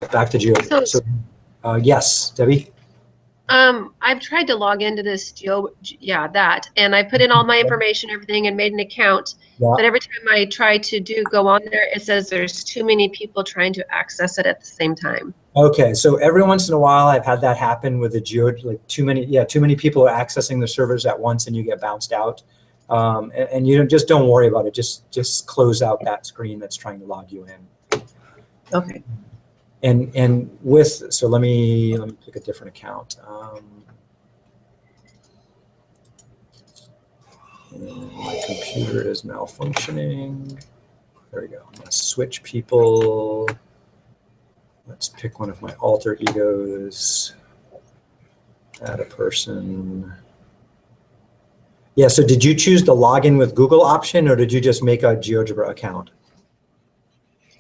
back to Geogebra. So, yes, Debbie? I've tried to log into this and I put in all my information, everything, and made an account. Yeah. But every time I try to go on there, it says there's too many people trying to access it at the same time. Okay, so every once in a while, I've had that happen with too many people are accessing the servers at once, and you get bounced out. And you just don't worry about it. Just close out that screen that's trying to log you in. Okay. And with, so let me pick a different account. And my computer is malfunctioning. There we go. I'm gonna switch people. Let's pick one of my alter egos. Add a person. Yeah, so did you choose the login with Google option, or did you just make a Geogebra account?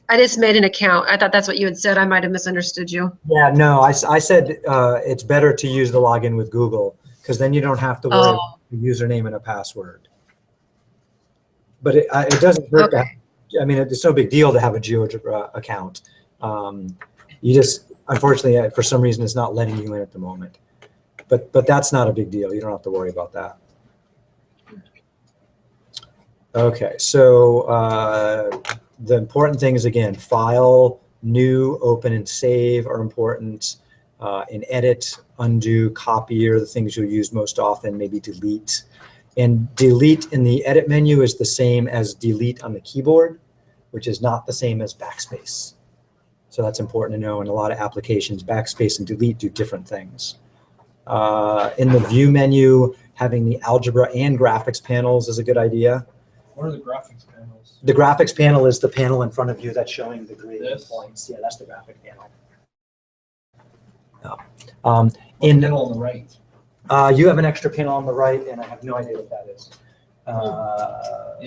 I just made an account. I thought that's what you had said. I might have misunderstood you. Yeah, no, I said it's better to use the login with Google, because then you don't have to worry about the username and a password. But it doesn't hurt to have, I mean, it's no big deal to have a Geogebra account. You just, unfortunately, for some reason, it's not letting you in at the moment. But that's not a big deal. You don't have to worry about that. Okay, so the important thing is, again, file, new, open, and save are important. And edit, undo, copy are the things you'll use most often, maybe delete. And delete in the edit menu is the same as delete on the keyboard, which is not the same as backspace. So that's important to know. In a lot of applications, backspace and delete do different things. In the view menu, having the algebra and graphics panels is a good idea. What are the graphics panels? The graphics panel is the panel in front of you that's showing the gradient points. Yeah, that's the graphic panel. Panel on the right. You have an extra panel on the right, and I have no idea what that is.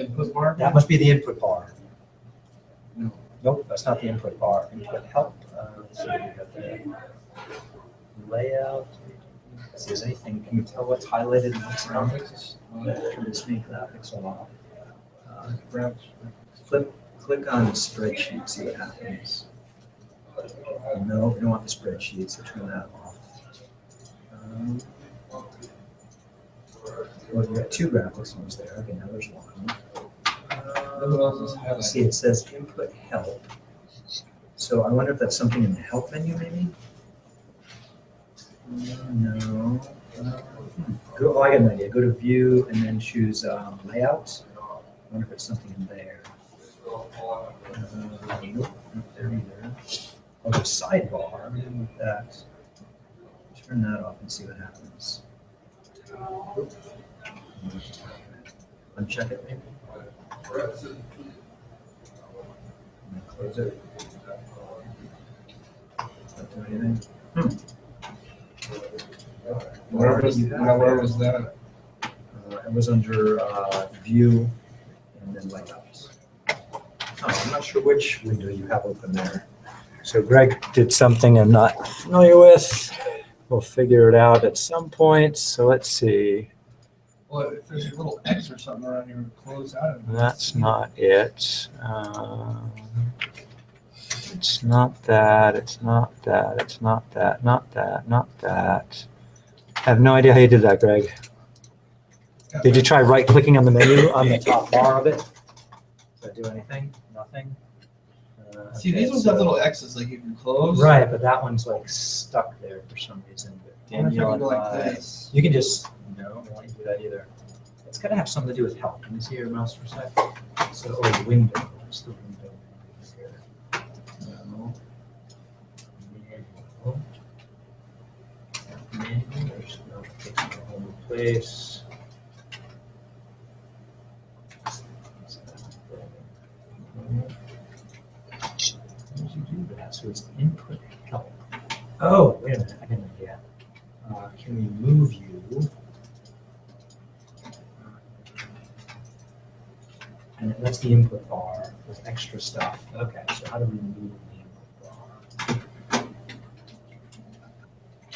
Input bar? That must be the input bar. No. Nope, that's not the input bar. Input help. So we got the layout. Let's see, is anything? Can you tell what's highlighted and what's not? Turn this main graphics off. Click on the spreadsheet, see what happens. No, we don't want the spreadsheet, so turn that off. Well, you got two graphics ones there. Okay, now there's one. See, it says input help. So I wonder if that's something in the help menu, maybe? No. Oh, I got an idea. Go to view and then choose layout. I wonder if it's something in there. Nope, not there either. Oh, the sidebar. With that. Turn that off and see what happens. Uncheck it, maybe. Close it. Not do anything. Where was that? It was under view and then layouts. Oh, I'm not sure which window you have open there. So Greg did something I'm not familiar with. We'll figure it out at some point. So let's see. Well, if there's a little X or something around here, close out. That's not it. It's not that. It's not that. It's not that. Not that. Not that. I have no idea how you did that, Greg. Did you try right-clicking on the menu on the top bar of it? Does that do anything? Nothing? See, these ones have little X's, like you can close. Right, but that one's like stuck there for some reason. You can just, no, I don't want you to do that either. It's got to have something to do with help. Can you see your mouse for a sec? So, the window. It's the window here. No. There's no taking the whole place. So it's input help. Oh, wait a minute. I got an idea. Can we move you? And that's the input bar with extra stuff. Okay, so how do we move the input bar?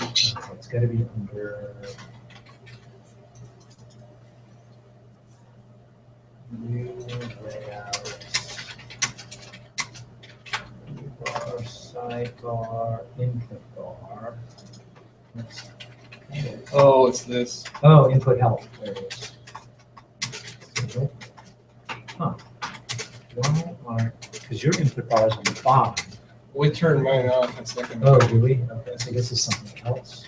Okay, it's got to be under new layout. Bar site. bar, input bar. Oh, it's this. Oh, input help. There it is. Huh. Why are, because your input bar is on the bottom. We turned mine off a second Oh, ago. do we? Okay, so this is something else.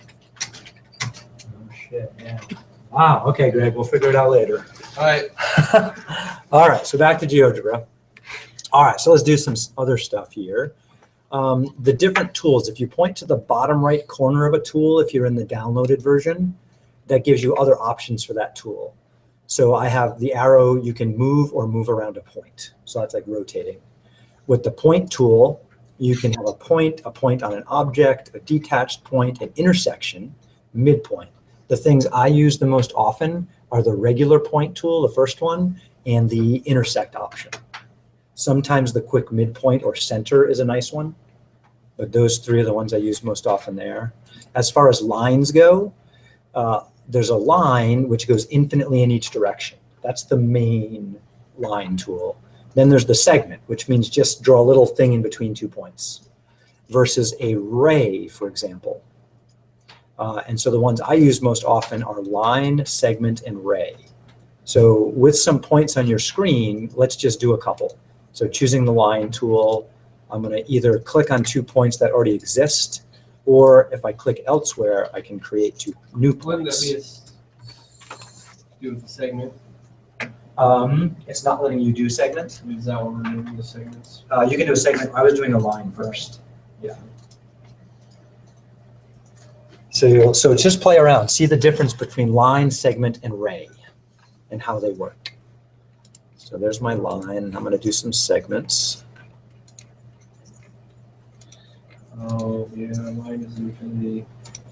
Oh, shit, yeah. Wow, okay, Greg, we'll figure it out later. All right. All right, so back to GeoGebra. All right, so let's do some other stuff here. The different tools, if you point to the bottom right corner of a tool, if you're in the downloaded version, that gives you other options for that tool. So I have the arrow, you can move or move around a point. So that's like rotating. With the point tool, you can have a point on an object, a detached point, an intersection, midpoint. The things I use the most often are the regular point tool, the first one, and the intersect option. Sometimes the quick midpoint or center is a nice one, but those three are the ones I use most often there. As far as lines go, there's a line which goes infinitely in each direction. That's the main line tool. Then there's the segment, which means just draw a little thing in between 2 points, versus a ray, for example. And so the ones I use most often are line, segment, and ray. So with some points on your screen, let's just do a couple. So choosing the line tool, I'm going to either click on 2 points that already exist, or if I click elsewhere, I can create 2 new Wouldn't that points. be do with the segment? It's not letting you do segment. Is that what we're doing, the segments? You can do a segment. I was doing a line first. Yeah. So just play around. See the difference between line, segment, and ray and how they work. So there's my line, and I'm going to do some segments. Oh, yeah, mine is infinity.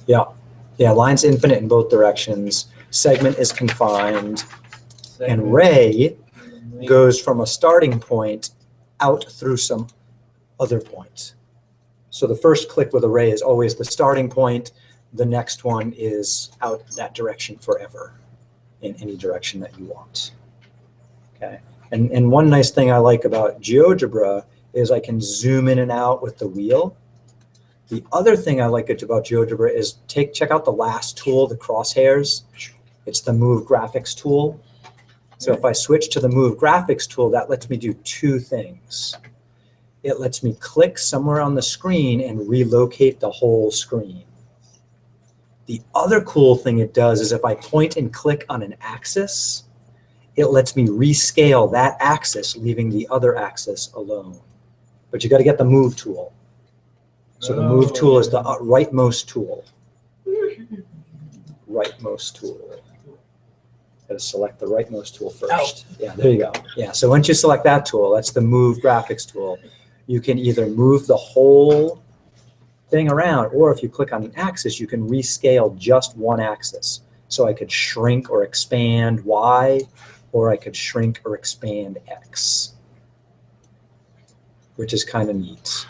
Yeah, line's infinite in both directions. Segment is confined. Segment. And ray goes from a starting point out through some other point. So the first click with a ray is always the starting point. The next one is out that direction forever in any direction that you want. Okay. And one nice thing I like about GeoGebra is I can zoom in and out with the wheel. The other thing I like about GeoGebra is check out the last tool, the crosshairs. It's the Move Graphics tool. So if I switch to the Move Graphics tool, that lets me do 2 things. It lets me click somewhere on the screen and relocate the whole screen. The other cool thing it does is if I point and click on an axis, it lets me rescale that axis, leaving the other axis alone. But you got to get the Move tool. So the Move tool is the rightmost tool. Rightmost tool. Got to select the rightmost tool first. Yeah, there you go. Yeah, so once you select that tool, that's the Move Graphics tool. You can either move the whole thing around, or if you click on an axis, you can rescale just one axis. So I could shrink or expand Y, or I could shrink or expand X, which is kind of neat.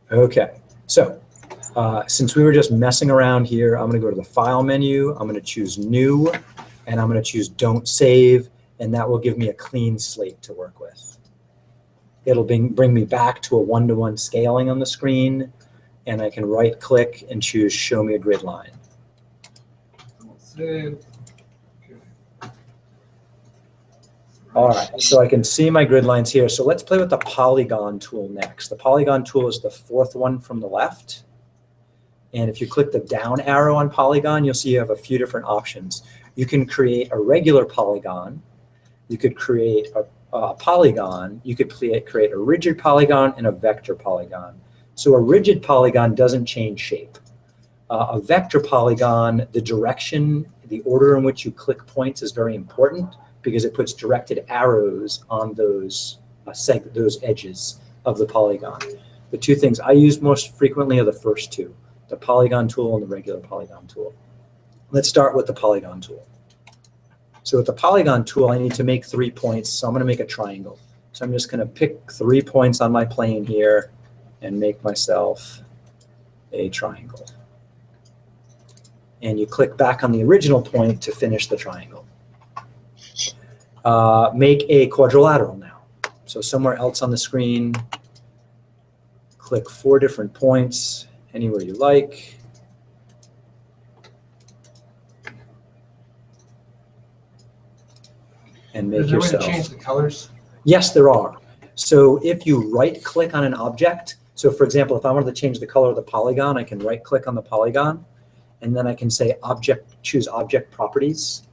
Okay, so since we were just messing around here, I'm going to go to the File menu. I'm going to choose New, and I'm going to choose Don't Save, and that will give me a clean slate to work with. It'll bring me back to a 1-to-1 scaling on the screen, and I can right-click and choose Show Me a Grid Line. Save. All right, so I can see my grid lines here. So let's play with the Polygon tool next. The Polygon tool is the 4th one from the left. And if you click the down arrow on Polygon, you'll see you have a few different options. You can create a regular polygon. You could create a polygon. You could create a rigid polygon and a vector polygon. So a rigid polygon doesn't change shape. A vector polygon, the direction, the order in which you click points is very important, because it puts directed arrows on those edges of the polygon. The 2 things I use most frequently are the first 2, the polygon tool and the regular polygon tool. Let's start with the polygon tool. So with the polygon tool, I need to make 3 points, so I'm going to make a triangle. So I'm just going to pick 3 points on my plane here and make myself a triangle. And you click back on the original point to finish the triangle. Make a quadrilateral now. So somewhere else on the screen, click 4 different points, anywhere you like. And make Is there a way to yourself. change the colors? Yes, there are. So if you right click on an object, so for example, if I wanted to change the color of the polygon, I can right click on the polygon, and then I can say choose object properties,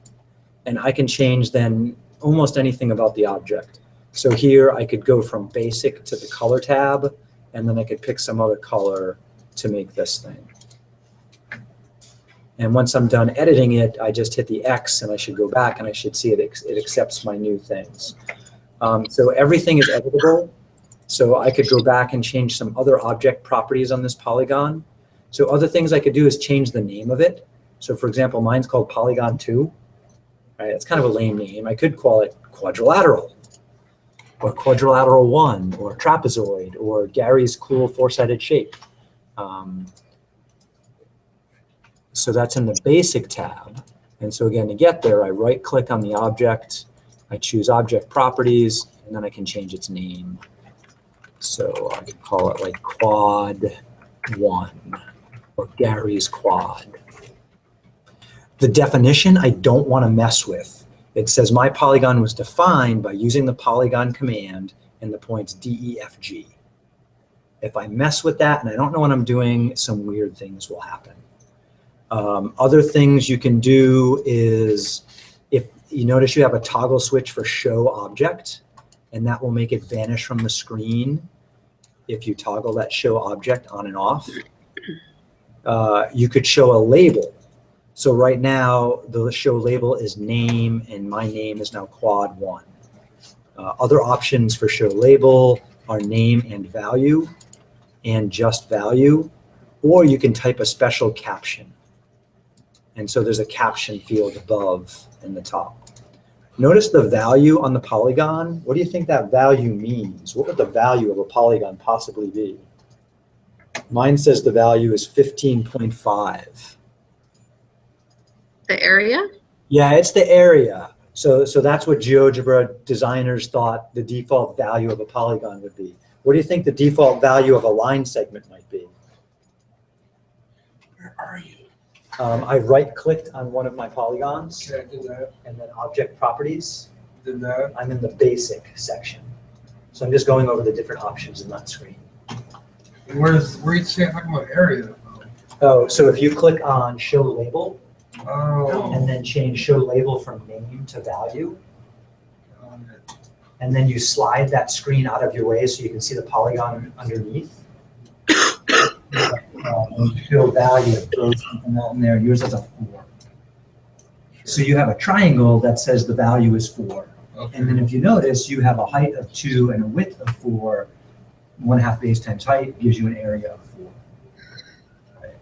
and I can change then almost anything about the object. So here I could go from basic to the color tab, and then I could pick some other color to make this thing. And once I'm done editing it, I just hit the X and I should go back and I should see it accepts my new things. So everything is editable. So I could go back and change some other object properties on this polygon. So other things I could do is change the name of it. So for example, mine's called Polygon 2. Right? It's kind of a lame name. I could call it quadrilateral, or quadrilateral 1, or trapezoid, or Gary's cool 4-sided shape. So that's in the basic tab. And so again, to get there, I right click on the object, I choose object properties, and then I can change its name. So I could call it like quad 1 or Gary's quad. The definition I don't want to mess with. It says my polygon was defined by using the polygon command and the points D, E, F, G. If I mess with that and I don't know what I'm doing, some weird things will happen. Other things you can do is, if you notice you have a toggle switch for show object, and that will make it vanish from the screen if you toggle that show object on and off. You could show a label. So right now, the show label is name, and my name is now quad 1. Other options for show label are name and value, and just value, or you can type a special caption. And so there's a caption field above in the top. Notice the value on the polygon. What do you think that value means? What would the value of a polygon possibly be? Mine says the value is 15.5. The area? Yeah, it's the area. So that's what GeoGebra designers thought the default value of a polygon would be. What do you think the default value of a line segment might be? Where are you? I right-clicked on one of my polygons, Okay, I did that. and then object properties. Did that. I'm in the basic section. So I'm just going over the different options in that screen. Where you say talking about area? Oh, so if you click on show label Oh. and then change show label from name to value, Got it. and then you slide that screen out of your way so you can see the polygon underneath. Show value, throw something out in there, yours is a 4. So you have a triangle that says the value is 4. Okay. And then if you notice, you have a height of 2 and a width of 4. 1/2 base times height gives you an area of 4. Right.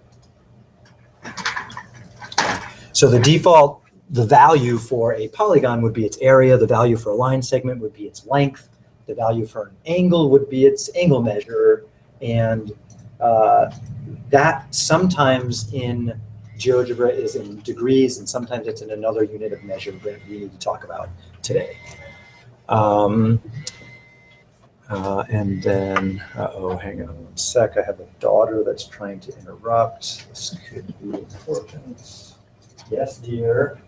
So the default, the value for a polygon would be its area. The value for a line segment would be its length. The value for an angle would be its angle measure. And that sometimes in GeoGebra is in degrees, and sometimes it's in another unit of measure that we need to talk about today. And then, hang on one sec. I have a daughter that's trying to interrupt. This could be important. Yes, dear.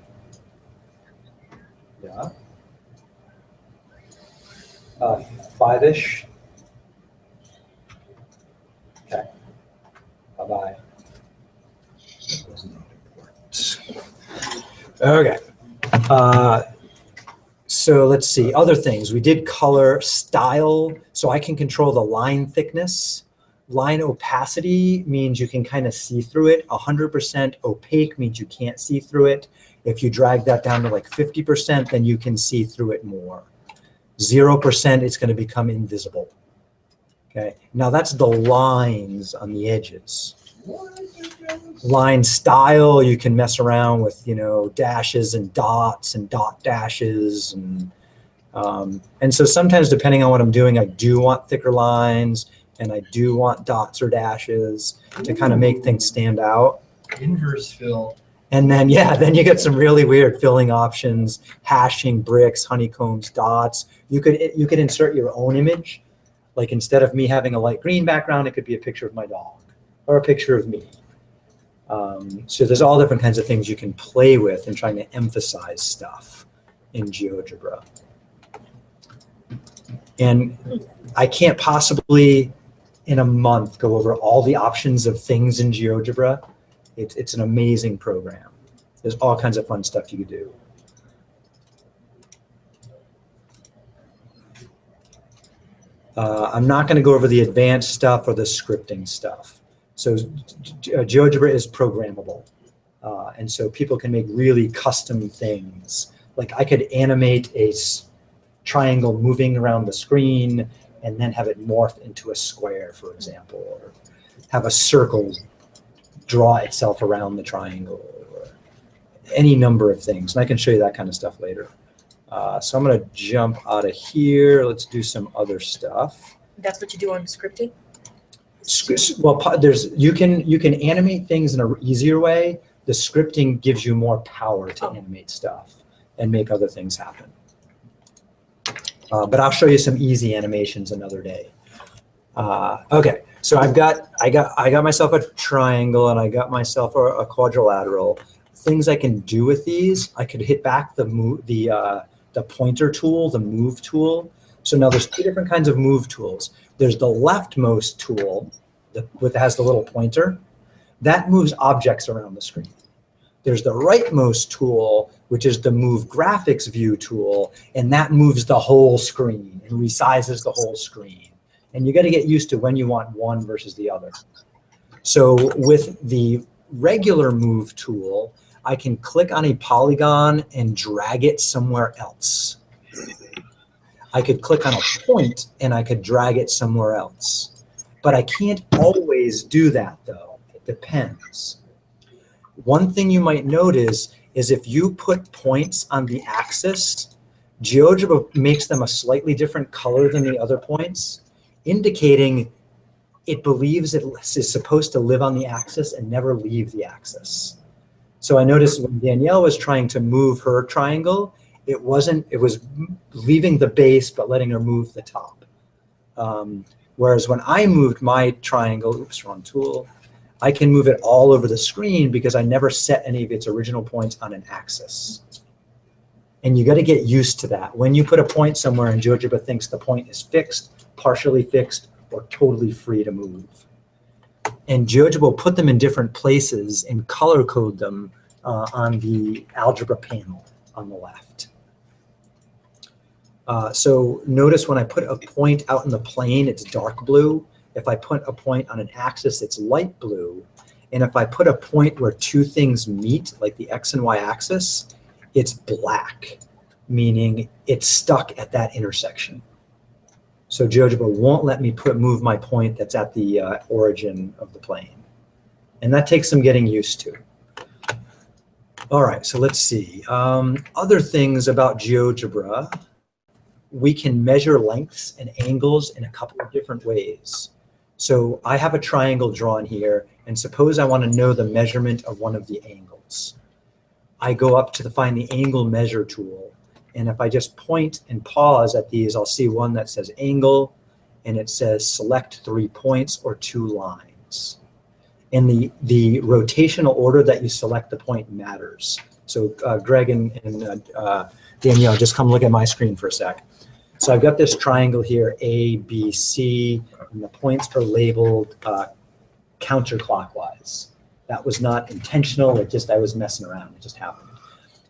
Yeah. 5-ish. Okay. Bye-bye. That was not important. Okay. So let's see, other things. We did color style, so I can control the line thickness. Line opacity means you can kind of see through it. 100% opaque means you can't see through it. If you drag that down to like 50%, then you can see through it more. 0%, it's going to become invisible. Okay, now that's the lines on the edges. Line style, you can mess around with, you know, dashes and dot dashes, and so sometimes depending on what I'm doing, I do want thicker lines and I do want dots or dashes to kind of make things stand out. Inverse fill. And then, yeah, then you get some really weird filling options, hashing, bricks, honeycombs, dots. You could insert your own image. Like instead of me having a light green background, it could be a picture of my dog or a picture of me. So there's all different kinds of things you can play with in trying to emphasize stuff in GeoGebra. And I can't possibly in a month go over all the options of things in GeoGebra. It's an amazing program. There's all kinds of fun stuff you could do. I'm not going to go over the advanced stuff or the scripting stuff. So GeoGebra is programmable. And so people can make really custom things. Like I could animate a triangle moving around the screen and then have it morph into a square, for example, or have a circle draw itself around the triangle, or any number of things. And I can show you that kind of stuff later. So I'm going to jump out of here. Let's do some other stuff. That's what you do on scripting? Well, you can animate things in an easier way. The scripting gives you more power to animate stuff and make other things happen. But I'll show you some easy animations another day. Okay, so I got myself a triangle and I got myself a quadrilateral. Things I can do with these, I could hit back the pointer tool, the move tool. So now there's two different kinds of move tools. There's the leftmost tool that has the little pointer. That moves objects around the screen. There's the rightmost tool, which is the move graphics view tool, and that moves the whole screen and resizes the whole screen. And you got to get used to when you want one versus the other. So with the regular move tool, I can click on a polygon and drag it somewhere else. I could click on a point and I could drag it somewhere else. But I can't always do that though. It depends. One thing you might notice is if you put points on the axis, GeoGebra makes them a slightly different color than the other points, indicating it believes it is supposed to live on the axis and never leave the axis. So I noticed when Danielle was trying to move her triangle, it was leaving the base but letting her move the top. Whereas when I moved my triangle, oops, wrong tool, I can move it all over the screen because I never set any of its original points on an axis. And you got to get used to that. When you put a point somewhere and GeoGebra thinks the point is fixed, partially fixed, or totally free to move. And GeoGebra will put them in different places and color code them on the algebra panel on the left. So notice when I put a point out in the plane, it's dark blue. If I put a point on an axis, it's light blue. And if I put a point where two things meet, like the X and Y axis, it's black, meaning it's stuck at that intersection. So GeoGebra won't let me move my point that's at the origin of the plane. And that takes some getting used to. All right, so let's see. Other things about GeoGebra, we can measure lengths and angles in a couple of different ways. So I have a triangle drawn here, and suppose I want to know the measurement of one of the angles. I go up to find the angle measure tool, and if I just point and pause at these, I'll see one that says angle, and it says select 3 points or 2 lines. And the rotational order that you select the point matters. So Greg and Danielle, just come look at my screen for a sec. So I've got this triangle here, A, B, C, and the points are labeled counterclockwise. That was not intentional, I was messing around, it just happened.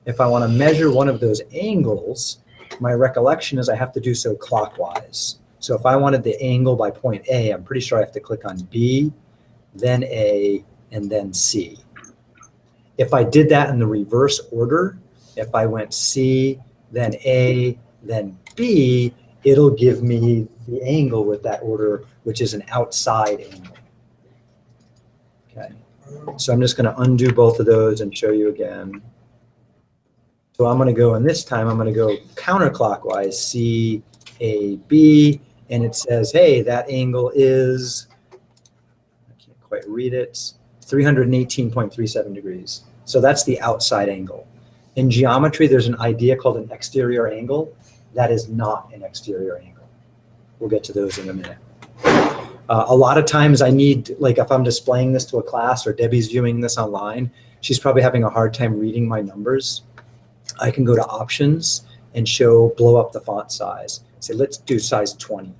If I want to measure one of those angles, my recollection is I have to do so clockwise. So if I wanted the angle by point A, I'm pretty sure I have to click on B, then A, and then C. If I did that in the reverse order, if I went C, then A, then B, it'll give me the angle with that order, which is an outside angle. Okay, so I'm just going to undo both of those and show you again. So I'm going to go, and this time I'm going to go counterclockwise, C, A, B, and it says, hey, that angle is, I can't quite read it, 318.37 degrees. So that's the outside angle. In geometry, there's an idea called an exterior angle. That is not an exterior angle. We'll get to those in a minute. A lot of times I need, like if I'm displaying this to a class or Debbie's viewing this online, she's probably having a hard time reading my numbers. I can go to options and blow up the font size. Say, let's do size 20.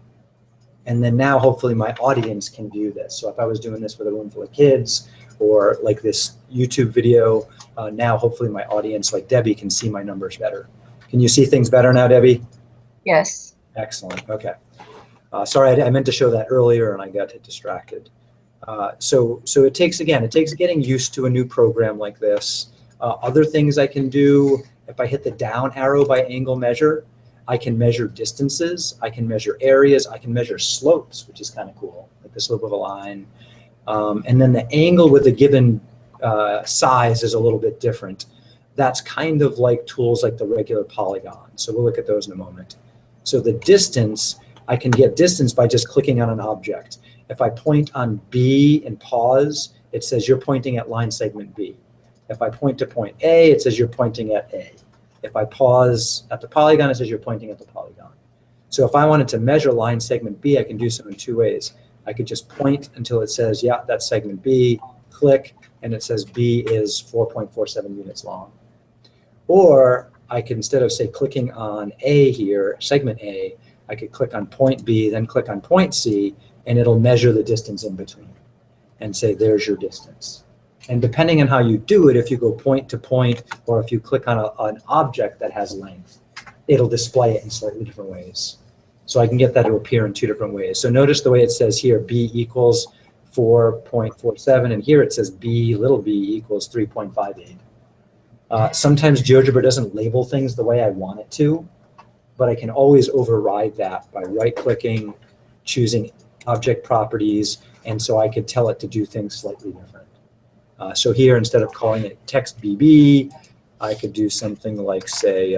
And then now hopefully my audience can view this. So if I was doing this with a room full of kids or like this YouTube video, now hopefully my audience like Debbie can see my numbers better. Can you see things better now, Debbie? Yes. Excellent, okay. Sorry, I meant to show that earlier and I got distracted. So it takes getting used to a new program like this. Other things I can do, if I hit the down arrow by angle measure, I can measure distances, I can measure areas, I can measure slopes, which is kind of cool, like the slope of a line. And then the angle with a given size is a little bit different. That's kind of like tools like the regular polygon. So we'll look at those in a moment. So the distance, I can get distance by just clicking on an object. If I point on B and pause, it says you're pointing at line segment B. If I point to point A, it says you're pointing at A. If I pause at the polygon, it says you're pointing at the polygon. So if I wanted to measure line segment B, I can do so in two ways. I could just point until it says, yeah, that's segment B, click, and it says B is 4.47 units long. Or I can, instead of say clicking on A here, segment A, I could click on point B, then click on point C, and it'll measure the distance in between and say, there's your distance. And depending on how you do it, if you go point to point, or if you click on an object that has length, it'll display it in slightly different ways. So I can get that to appear in two different ways. So notice the way it says here, B equals 4.47, and here it says B, little b equals 3.58. Sometimes GeoGebra doesn't label things the way I want it to, but I can always override that by right-clicking, choosing object properties, and so I could tell it to do things slightly different. So here, instead of calling it text BB, I could do something like, say,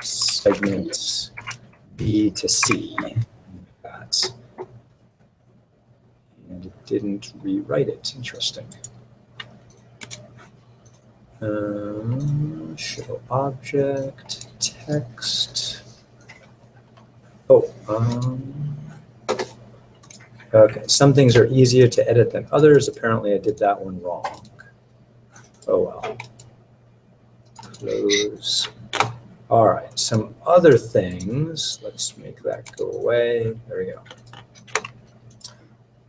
segment B to C. That. And it didn't rewrite it. Interesting. Show object, text. Oh, okay, some things are easier to edit than others. Apparently I did that one wrong. Oh well. Close. All right, some other things. Let's make that go away. There we go.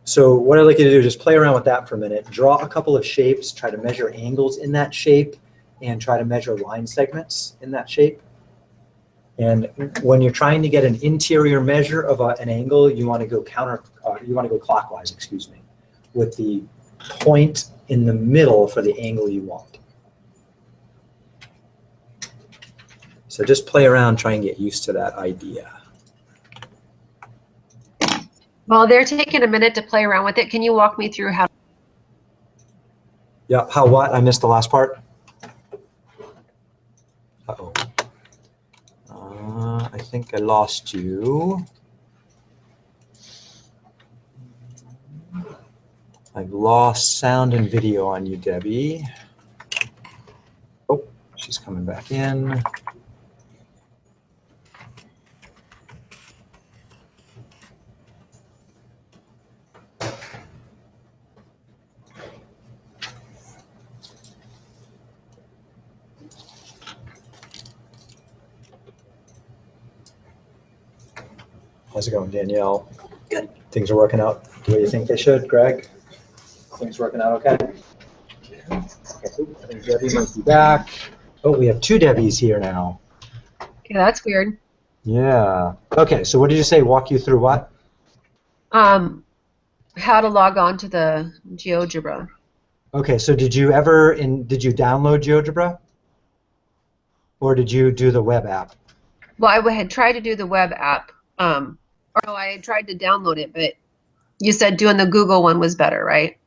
So what I'd like you to do is just play around with that for a minute. Draw a couple of shapes, try to measure angles in that shape, and try to measure line segments in that shape. And when you're trying to get an interior measure of an angle, you want to go clockwise, excuse me, with the point in the middle for the angle you want. So just play around, try and get used to that idea. Well, they're taking a minute to play around with it. Can you walk me through how? Yeah, how what? I missed the last part. Uh-oh. I think I lost you. I've lost sound and video on you, Debbie. Oh, she's coming back in. How's it going, Danielle? Good. Things are working out the way you think they should, Greg? Things working out okay? Okay, I think Debbie might be back. Oh, we have two Debbies here now. Okay, that's weird. Yeah. Okay, so what did you say? Walk you through what? How to log on to the GeoGebra. Okay, so did you download GeoGebra? Or did you do the web app? Well, I had tried to do the web app. Or no, I had tried to download it, but you said doing the Google one was better, right?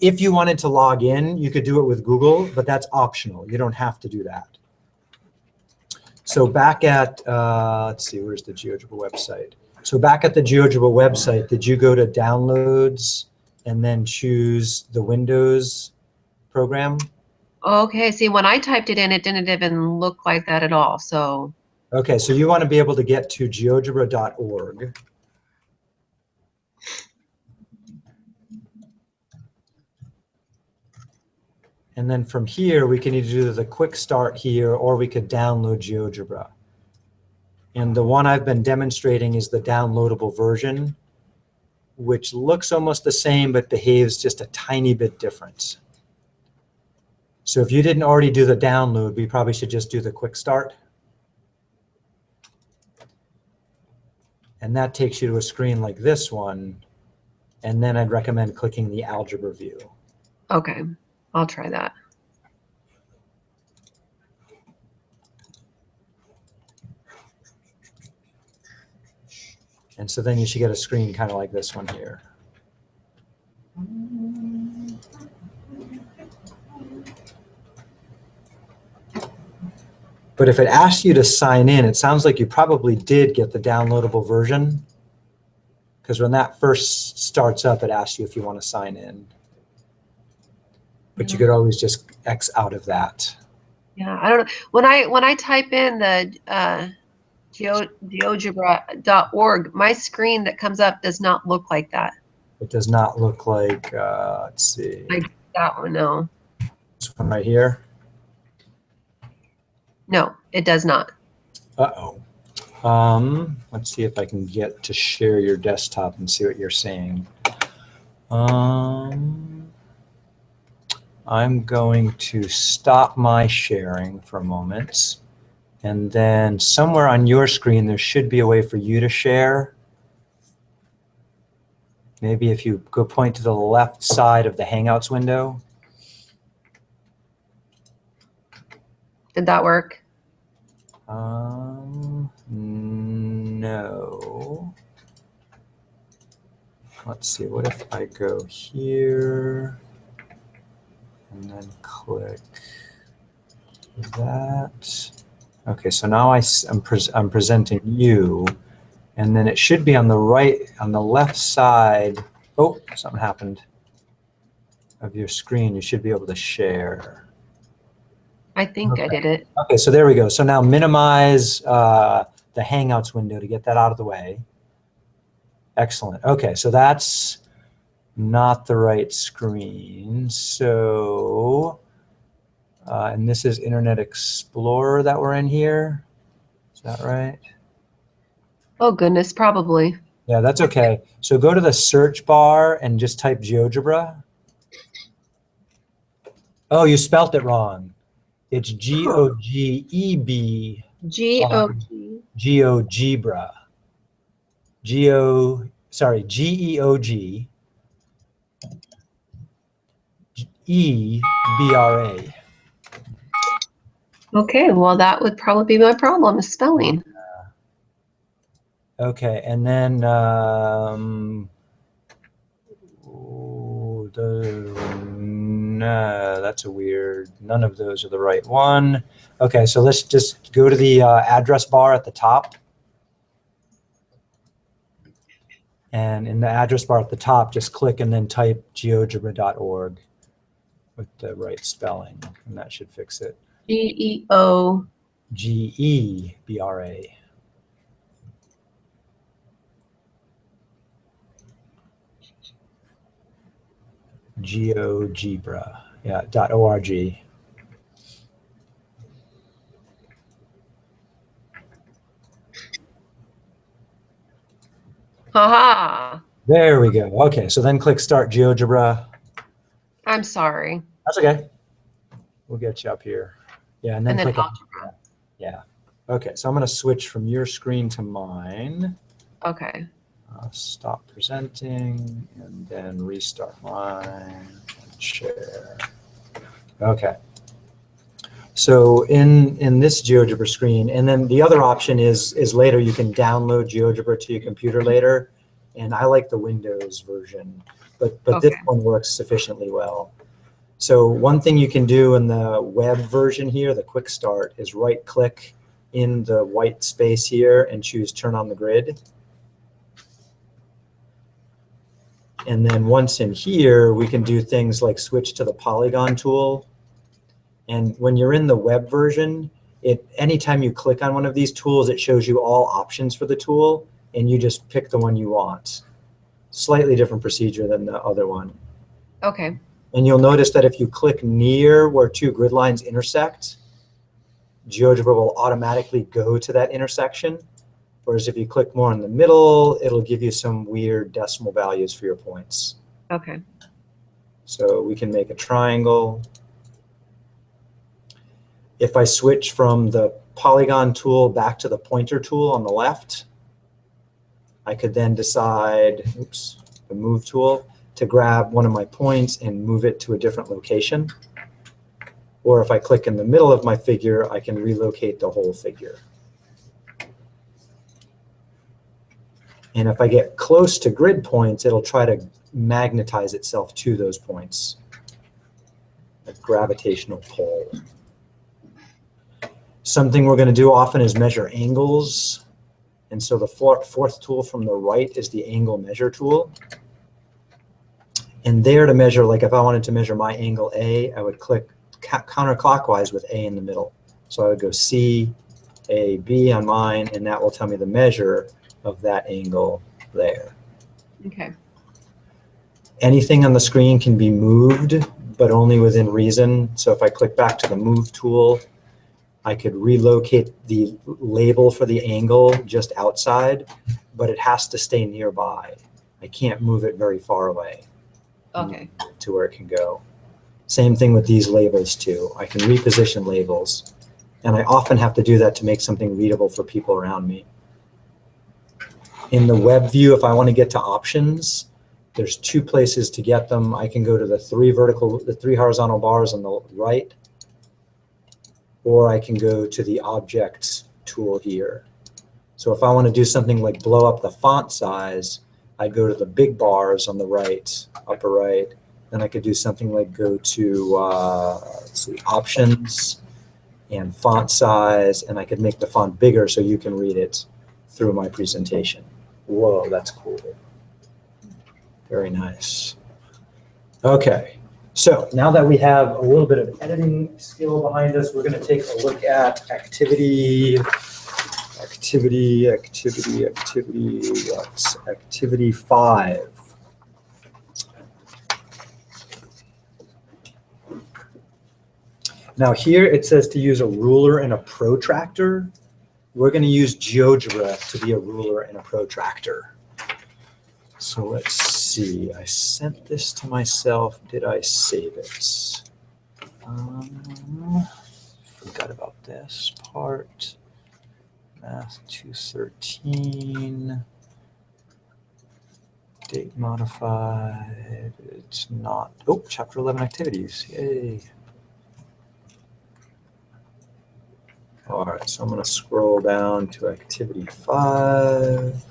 If you wanted to log in, you could do it with Google, but that's optional. You don't have to do that. So back at, let's see, where's the GeoGebra website? So back at the GeoGebra website, did you go to Downloads and then choose the Windows program? Okay, see, when I typed it in, it didn't even look like that at all, so. Okay, so you want to be able to get to geogebra.org. And then from here, we can either do the quick start here, or we could download GeoGebra. And the one I've been demonstrating is the downloadable version, which looks almost the same, but behaves just a tiny bit different. So if you didn't already do the download, we probably should just do the quick start. And that takes you to a screen like this one. And then I'd recommend clicking the algebra view. Okay, I'll try that. And so then you should get a screen kind of like this one here. But if it asks you to sign in, it sounds like you probably did get the downloadable version, because when that first starts up, it asks you if you want to sign in. But you could always just X out of that. Yeah, I don't know. When I type in the geogebra.org, my screen that comes up does not look like that. It does not look like, let's see. Like that one, no. This one right here. No, it does not. Uh-oh. Let's see if I can get to share your desktop and see what you're saying. I'm going to stop my sharing for a moment. And then somewhere on your screen, there should be a way for you to share. Maybe if you go point to the left side of the Hangouts window. Did that work? No. Let's see, what if I go here and then click that? Okay, so now I'm presenting you, and then it should be on the right, on the left side. Oh, something happened of your screen. You should be able to share. I think I did it. Okay, so there we go. So now minimize the Hangouts window to get that out of the way. Excellent. Okay, so that's not the right screen. So, and this is Internet Explorer that we're in here. Is that right? Oh, goodness, probably. Yeah, that's okay. So go to the search bar and just type GeoGebra. Oh, you spelt it wrong. It's G-O-G-E-B. G-O-G. GeoGebra. G-E-O-G. E-B-R-A. Okay, well, that would probably be my problem, is spelling. Okay, and then no, that's a weird, none of those are the right one. Okay, so let's just go to the address bar at the top. And in the address bar at the top, just click and then type geogebra.org with the right spelling, and that should fix it. G-E-O. G-E-B-R-A. Geogebra, yeah, .org. Haha. There we go. Okay, so then click Start GeoGebra. I'm sorry. That's okay. We'll get you up here. Yeah, and then click algebra. Yeah. Okay, so I'm going to switch from your screen to mine. Okay. Stop presenting and then restart mine and share. Okay. So in this GeoGebra screen, and then the other option is later you can download GeoGebra to your computer later, and I like the Windows version, but Okay. this one works sufficiently well. So one thing you can do in the web version here, the quick start, is right click in the white space here and choose turn on the grid. And then once in here, we can do things like switch to the polygon tool. And when you're in the web version, Anytime you click on one of these tools, it shows you all options for the tool, and you just pick the one you want. Slightly different procedure than the other one. Okay. And you'll notice that if you click near where two grid lines intersect, Geogebra will automatically go to that intersection. Whereas if you click more in the middle, it'll give you some weird decimal values for your points. Okay. So we can make a triangle. If I switch from the polygon tool back to the pointer tool on the left, I could then decide, oops, the move tool, to grab one of my points and move it to a different location. Or if I click in the middle of my figure, I can relocate the whole figure. And if I get close to grid points, it'll try to magnetize itself to those points. A gravitational pull. Something we're going to do often is measure angles. And so the fourth tool from the right is the angle measure tool. And there to measure, like if I wanted to measure my angle A, I would click counterclockwise with A in the middle. So I would go C, A, B on mine, and that will tell me the measure of that angle there. Okay. Anything on the screen can be moved, but only within reason. So if I click back to the move tool, I could relocate the label for the angle just outside, but it has to stay nearby. I can't move it very far away. Okay. To where it can go. Same thing with these labels too. I can reposition labels, and I often have to do that to make something readable for people around me. In the web view, if I want to get to options, there's two places to get them. I can go to the three horizontal bars on the right, or I can go to the objects tool here. So if I want to do something like blow up the font size, I'd go to the big bars on the right, upper right. Then I could do something like go to let's see, options and font size, and I could make the font bigger so you can read it through my presentation. Whoa, that's cool. Very nice. Okay, so now that we have a little bit of editing skill behind us, we're going to take a look at activity 5. Now here it says to use a ruler and a protractor. We're going to use Geogebra to be a ruler and a protractor. So let's see. I sent this to myself. Did I save it? Forgot about this part. Math 213. Date modified. It's not. Oh, chapter 11 activities. Yay. All right, so I'm going to scroll down to activity 5.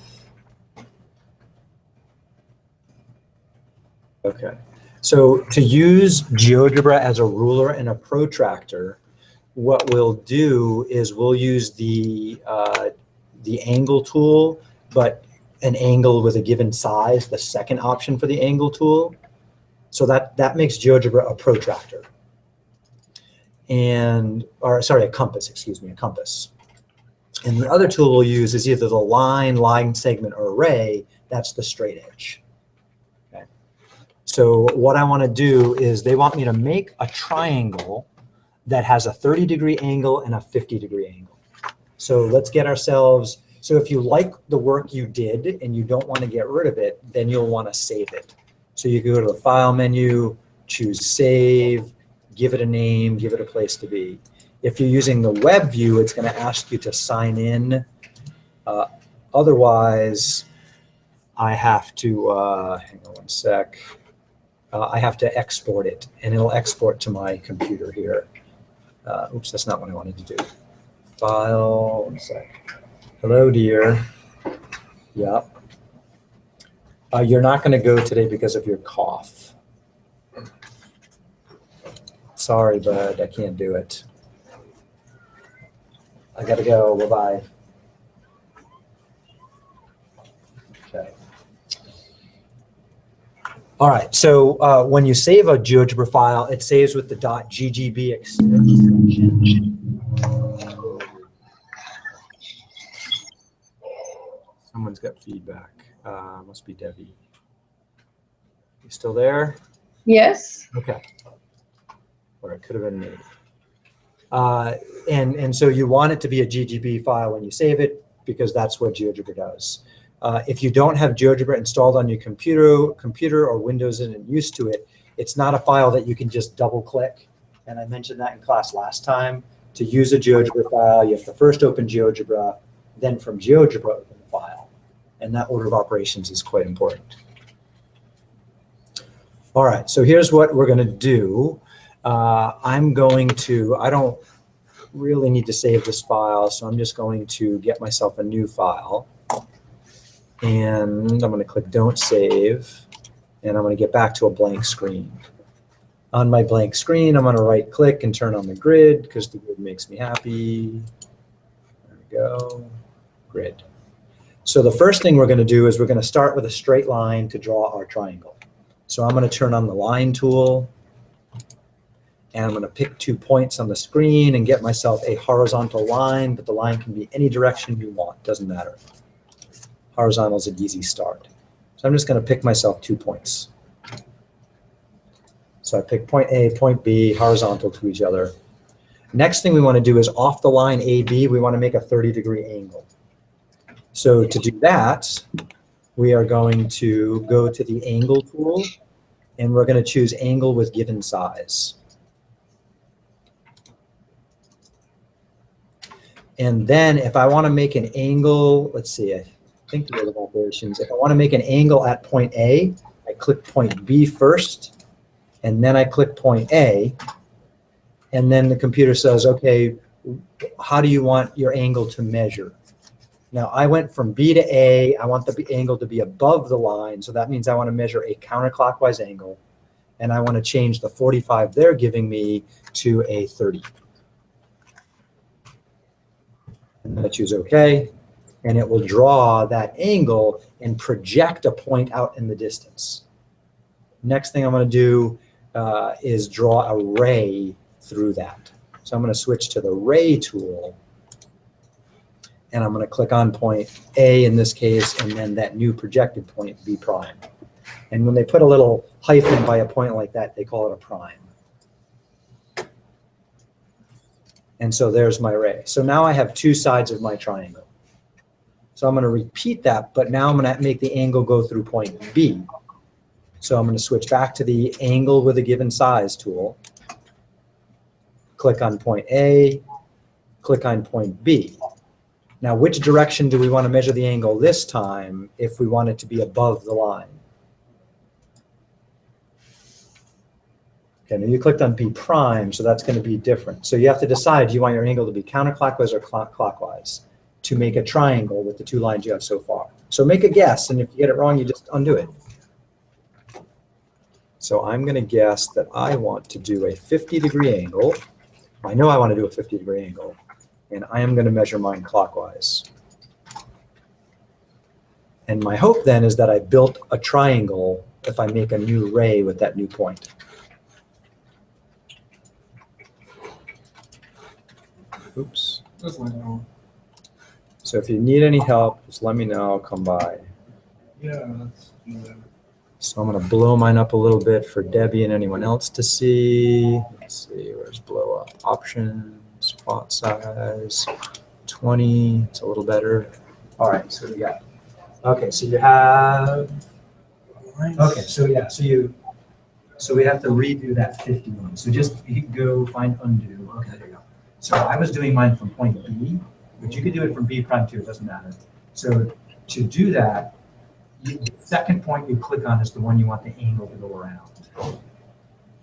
Okay, so to use Geogebra as a ruler and a protractor, what we'll do is we'll use the angle tool, but an angle with a given size, the second option for the angle tool. So that makes Geogebra a protractor. A compass, excuse me, a compass. And the other tool we'll use is either the line segment, or array. That's the straight edge. Okay. So what I want to do is they want me to make a triangle that has a 30-degree angle and a 50-degree angle. So let's get ourselves, so if you like the work you did and you don't want to get rid of it, then you'll want to save it. So you go to the File menu, choose Save, give it a name, give it a place to be. If you're using the web view, it's going to ask you to sign in. Otherwise, I have to, hang on one sec. I have to export it, and it'll export to my computer here. Oops, that's not what I wanted to do. File, one sec. Hello, dear. Yep. You're not going to go today because of your cough. Sorry, bud, I can't do it. I gotta go, bye-bye. Okay. All right, so when you save a Geogebra file, it saves with the .ggb extension. got feedback? Must be Debbie. You still there? Yes. Okay. Or it could have been me. And so you want it to be a GGB file when you save it, because that's what Geogebra does. If you don't have Geogebra installed on your computer or Windows isn't used to it, it's not a file that you can just double click. And I mentioned that in class last time. To use a Geogebra file, you have to first open Geogebra, then from Geogebra open the file. And that order of operations is quite important. All right, so here's what we're going to do. I don't really need to save this file, so I'm just going to get myself a new file. And I'm going to click Don't Save, and I'm going to get back to a blank screen. On my blank screen, I'm going to right-click and turn on the grid, because the grid makes me happy. There we go, grid. So the first thing we're going to do is we're going to start with a straight line to draw our triangle. So I'm going to turn on the line tool, and I'm going to pick 2 points on the screen and get myself a horizontal line, but the line can be any direction you want, doesn't matter. Horizontal is an easy start. So I'm just going to pick myself 2 points. So I pick point A, point B, horizontal to each other. Next thing we want to do is off the line AB, we want to make a 30-degree angle. So to do that, we are going to go to the angle tool, and we're going to choose angle with given size. And then if I want to make an angle, let's see, I think the order of operations, if I want to make an angle at point A, I click point B first, and then I click point A, and then the computer says, okay, how do you want your angle to measure? Now I went from B to A, I want the angle to be above the line, so that means I want to measure a counterclockwise angle, and I want to change the 45 they're giving me to a 30. And then I choose OK, and it will draw that angle and project a point out in the distance. Next thing I'm going to do is draw a ray through that. So I'm going to switch to the ray tool, and I'm going to click on point A in this case, and then that new projected point B prime. And when they put a little hyphen by a point like that, they call it a prime. And so there's my ray. So now I have 2 sides of my triangle. So I'm going to repeat that, but now I'm going to make the angle go through point B. So I'm going to switch back to the angle with a given size tool, click on point A, click on point B. Now, which direction do we want to measure the angle this time if we want it to be above the line? Okay, now you clicked on B prime, so that's going to be different. So you have to decide, do you want your angle to be counterclockwise or clockwise to make a triangle with the 2 lines you have so far. So make a guess, and if you get it wrong, you just undo it. So I'm going to guess that I want to do a 50-degree angle. I know I want to do a 50-degree angle, and I am going to measure mine clockwise. And my hope then is that I built a triangle if I make a new ray with that new point. Oops. So if you need any help, just let me know, I'll come by. Yeah, that's good. So I'm going to blow mine up a little bit for Debbie and anyone else to see. Let's see, where's blow up? Options, font size, 20. It's a little better. All right, so we got. Okay, so you have. Okay, so yeah, so we have to redo that 51. So just go find undo. Okay, there you go. So I was doing mine from point B, but you could do it from B prime too. It doesn't matter. So to do that, the second point you click on is the one you want the angle to go around.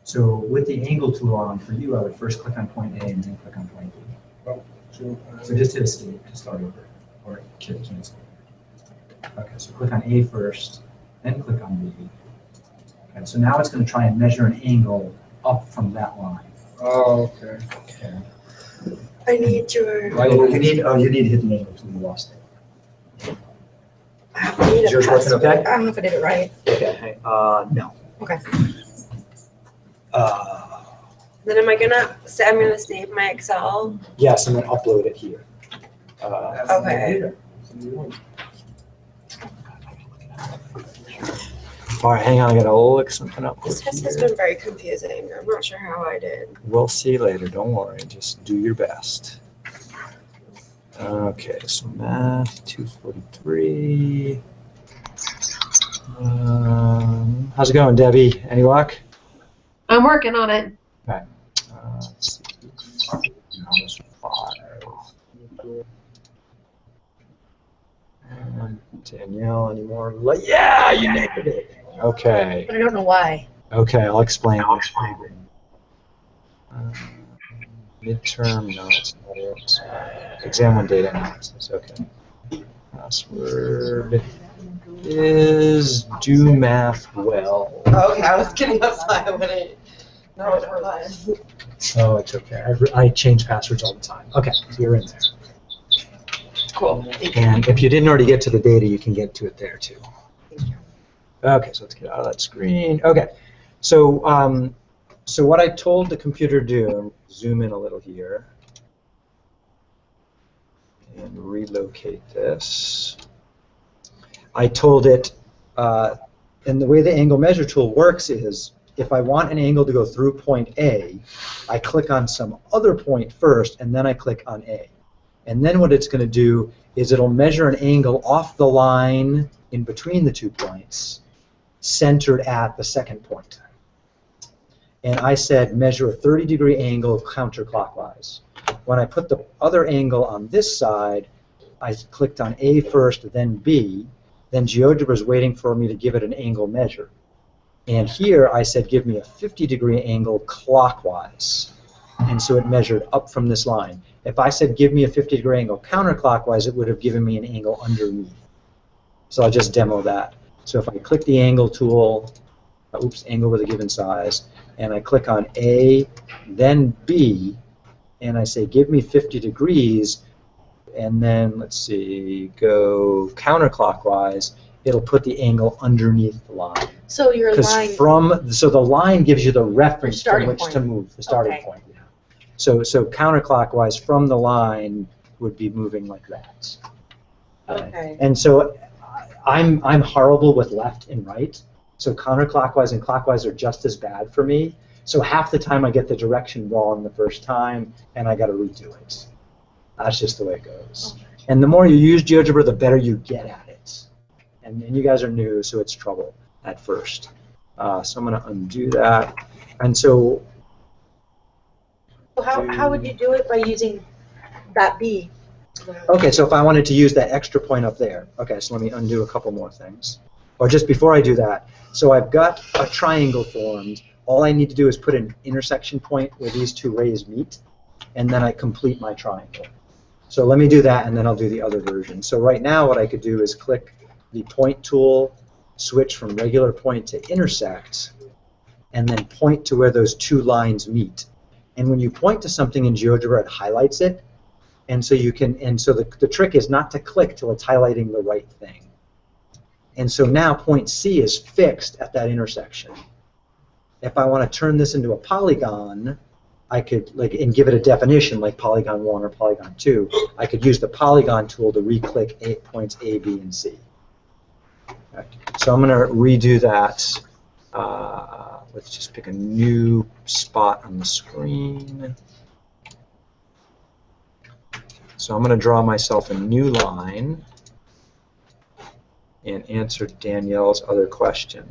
So with the angle tool on for you, I would first click on point A and then click on point B. Oh, So just hit escape to start over, or cancel. Okay, so click on A first, then click on B. Okay, so now it's going to try and measure an angle up from that line. Oh, okay. Okay. I need your. You need to hit the angle tool. You lost it. I need Is yours a working password. okay? I don't know if I did it right. Okay. No. Okay. Uh, Then am I gonna say I'm gonna save my Excel? yes, and then upload it here. Okay. All right, hang on. I gotta look something up. This test has here. been very confusing. I'm not sure how I did. We'll see later. Don't worry. Just do your best. Okay, so math 243. How's it going, Debbie? Any luck? I'm working on it. Okay. Let's see. Minus 5. Danielle, any more? Yeah, you nailed it. Okay. But I don't know why. Okay, I'll explain. Midterm, no, it's not it. Exam 1 data analysis, okay. Password is do math well. Oh, okay, I was getting outside when I know what it was. Oh, it's okay. I change passwords all the time. Okay, so you're in there. Cool. And if you didn't already get to the data, you can get to it there too. Okay, so let's get out of that screen. Okay, so so what I told the computer to do, zoom in a little here, and relocate this. I told it, and the way the angle measure tool works is, if I want an angle to go through point A, I click on some other point first, and then I click on A. And then what it's going to do is it'll measure an angle off the line in between the 2 points, centered at the second point. And I said measure a 30-degree angle counterclockwise. When I put the other angle on this side, I clicked on A first, then B. Then Geogebra is waiting for me to give it an angle measure. And here I said give me a 50-degree angle clockwise. And so it measured up from this line. If I said give me a 50-degree angle counterclockwise, it would have given me an angle underneath. So I'll just demo that. So if I click the angle tool, angle with a given size, and I click on A, then B, and I say give me 50 degrees, and then let's see, go counterclockwise, it'll put the angle underneath the line. So your line. So the line gives you the reference from which point. to move, the starting Okay. point. Yeah. So counterclockwise from the line would be moving like that. Okay. And so I'm horrible with left and right. So counterclockwise and clockwise are just as bad for me. So half the time I get the direction wrong the first time, and I got to redo it. That's just the way it goes. Okay. And the more you use GeoGebra, the better you get at it. And you guys are new, so it's trouble at first. So I'm going to undo that. And so How would you do it by using that B? okay, so if I wanted to use that extra point up there, okay, so let me undo a couple more things. Or just before I do that, so I've got a triangle formed. All I need to do is put an intersection point where these two rays meet, and then I complete my triangle. So let me do that, and then I'll do the other version. So right now what I could do is click the point tool, switch from regular point to intersect, and then point to where those two lines meet. And when you point to something in GeoGebra, it highlights it. And so you can, and so the trick is not to click till it's highlighting the right thing. And so now point C is fixed at that intersection. If I want to turn this into a polygon, I could, and give it a definition like polygon 1 or polygon 2, I could use the polygon tool to re-click points A, B, and C. Okay. So I'm going to redo that. Let's just pick a new spot on the screen. So I'm going to draw myself a new line and answer Danielle's other question.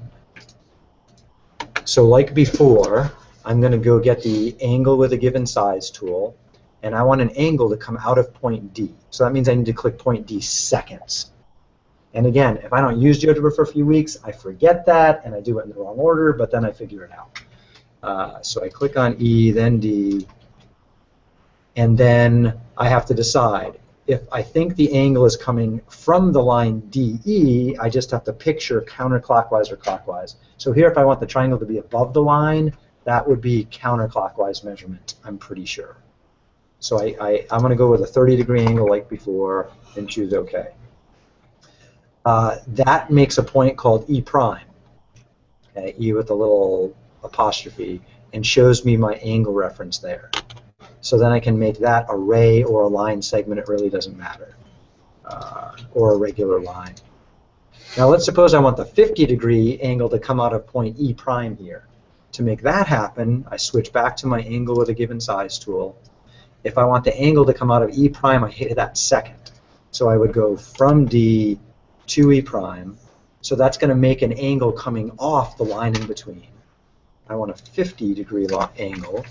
So like before, I'm going to go get the angle with a given size tool, and I want an angle to come out of point D. So that means I need to click point D second. And again, if I don't use GeoGebra for a few weeks, I forget that, and I do it in the wrong order, but then I figure it out. So I click on E, then D, and then I have to decide. If I think the angle is coming from the line DE, I just have to picture counterclockwise or clockwise. So here, if I want the triangle to be above the line, that would be counterclockwise measurement, I'm pretty sure. So I'm going to go with a 30-degree angle like before and choose OK. That makes a point called E prime, okay, E with a little apostrophe, and shows me my angle reference there. So then I can make that a ray or a line segment, it really doesn't matter, or a regular line. Now let's suppose I want the 50-degree angle to come out of point E prime here. To make that happen, I switch back to my angle with a given size tool. If I want the angle to come out of E prime, I hit that second. So I would go from D to E prime. So that's going to make an angle coming off the line in between. I want a 50-degree angle.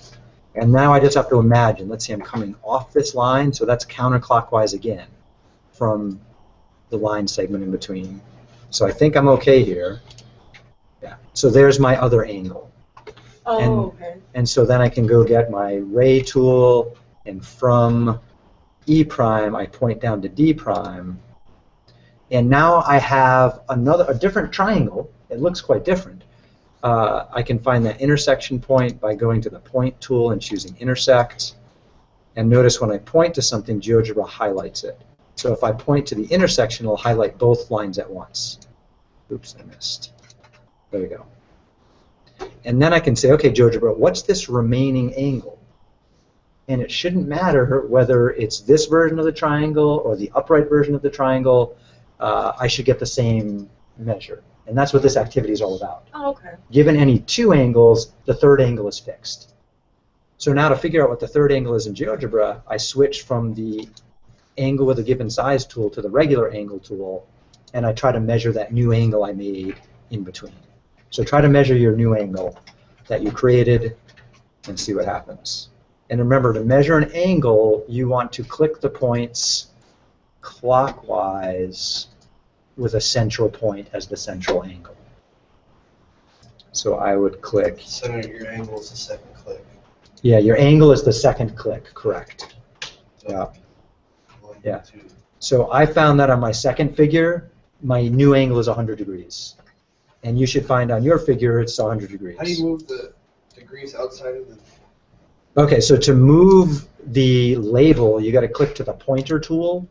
And now I just have to imagine, let's say I'm coming off this line, so that's counterclockwise again from the line segment in between. So I think I'm okay here. Yeah. So there's my other angle. Oh, okay. And so then I can go get my ray tool, and from E prime, I point down to D prime. And now I have a different triangle. It looks quite different. I can find that intersection point by going to the point tool and choosing intersect. And notice when I point to something, Geogebra highlights it. So if I point to the intersection, it'll highlight both lines at once. Oops, I missed. There we go. And then I can say, okay, Geogebra, what's this remaining angle? And it shouldn't matter whether it's this version of the triangle or the upright version of the triangle. I should get the same measure. And that's what this activity is all about. Oh, okay. Given any two angles, the third angle is fixed. So now to figure out what the third angle is in Geogebra, I switch from the angle with a given size tool to the regular angle tool, and I try to measure that new angle I made in between. So try to measure your new angle that you created and see what happens. And remember, to measure an angle, you want to click the points clockwise with a central point as the central angle. So I would click. Center your angle is the second click. Yeah, your angle is the second click, correct. So Yeah. 1, Yeah. 2. So I found that on my second figure, my new angle is 100 degrees. And you should find on your figure it's 100 degrees. How do you move the degrees outside of the... Okay, so to move the label, you got to click to the pointer tool,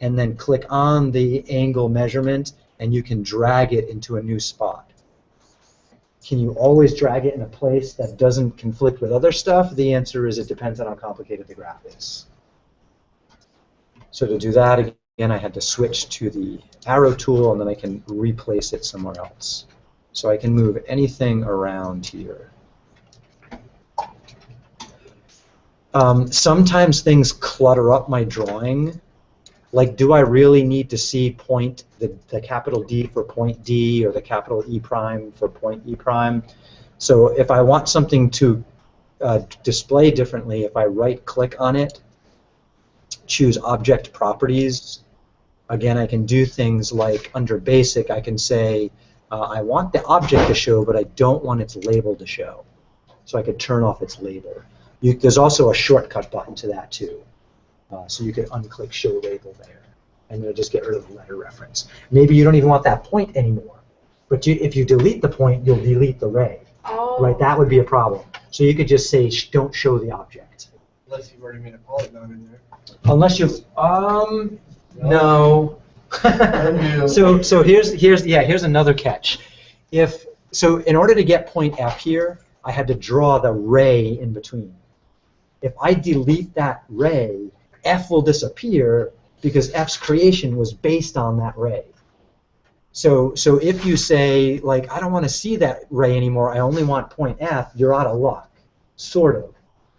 and then click on the angle measurement, and you can drag it into a new spot. Can you always drag it in a place that doesn't conflict with other stuff? The answer is it depends on how complicated the graph is. So to do that, again, I had to switch to the arrow tool, and then I can replace it somewhere else. So I can move anything around here. Sometimes things clutter up my drawing. Like, do I really need to see the capital D for point D or the capital E prime for point E prime? So if I want something to display differently, if I right-click on it, choose Object Properties, again, I can do things like under Basic, I can say, I want the object to show, but I don't want its label to show. So I could turn off its label. There's also a shortcut button to that, too. So you could unclick Show Label there, and you'll just get rid of the letter reference. Maybe you don't even want that point anymore, but if you delete the point, you'll delete the ray. Oh. Right? That would be a problem. So you could just say, don't show the object. Unless you've already made a polygon in there. Unless you've, no. So here's another catch. So in order to get point F here, I had to draw the ray in between. If I delete that ray, F will disappear because F's creation was based on that ray. So if you say, like, I don't want to see that ray anymore, I only want point F, you're out of luck, sort of.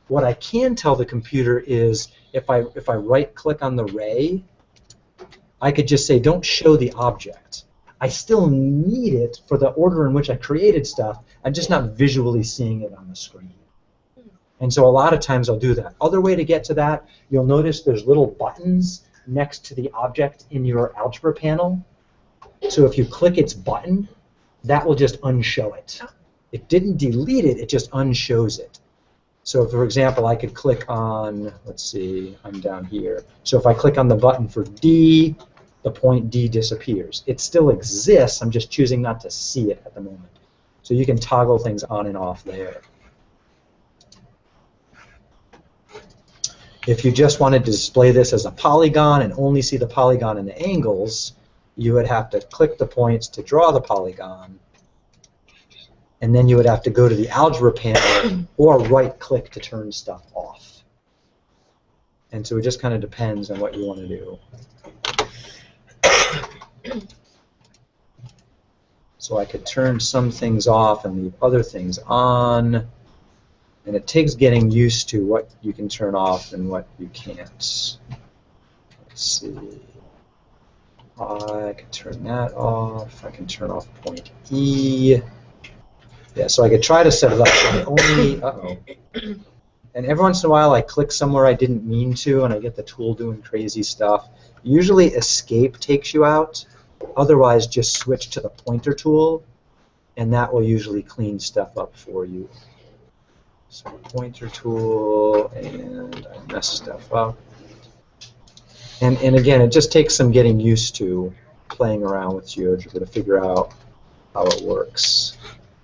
What I can tell the computer is if I right-click on the ray, I could just say, don't show the object. I still need it for the order in which I created stuff. I'm just not visually seeing it on the screen. And so a lot of times I'll do that. Other way to get to that, you'll notice there's little buttons next to the object in your algebra panel. So if you click its button, that will just unshow it. It didn't delete it, it just unshows it. So for example, I could click on, let's see, I'm down here. So if I click on the button for D, the point D disappears. It still exists, I'm just choosing not to see it at the moment. So you can toggle things on and off there. If you just wanted to display this as a polygon and only see the polygon and the angles, you would have to click the points to draw the polygon, and then you would have to go to the algebra panel or right-click to turn stuff off. And so it just kind of depends on what you want to do. So I could turn some things off and leave other things on. And it takes getting used to what you can turn off and what you can't. Let's see. I can turn that off. I can turn off point E. Yeah, so I could try to set it up so I only, and every once in a while I click somewhere I didn't mean to and I get the tool doing crazy stuff. Usually escape takes you out. Otherwise, just switch to the pointer tool and that will usually clean stuff up for you. So pointer tool, and I mess stuff up. And again, it just takes some getting used to playing around with Geogebra to figure out how it works.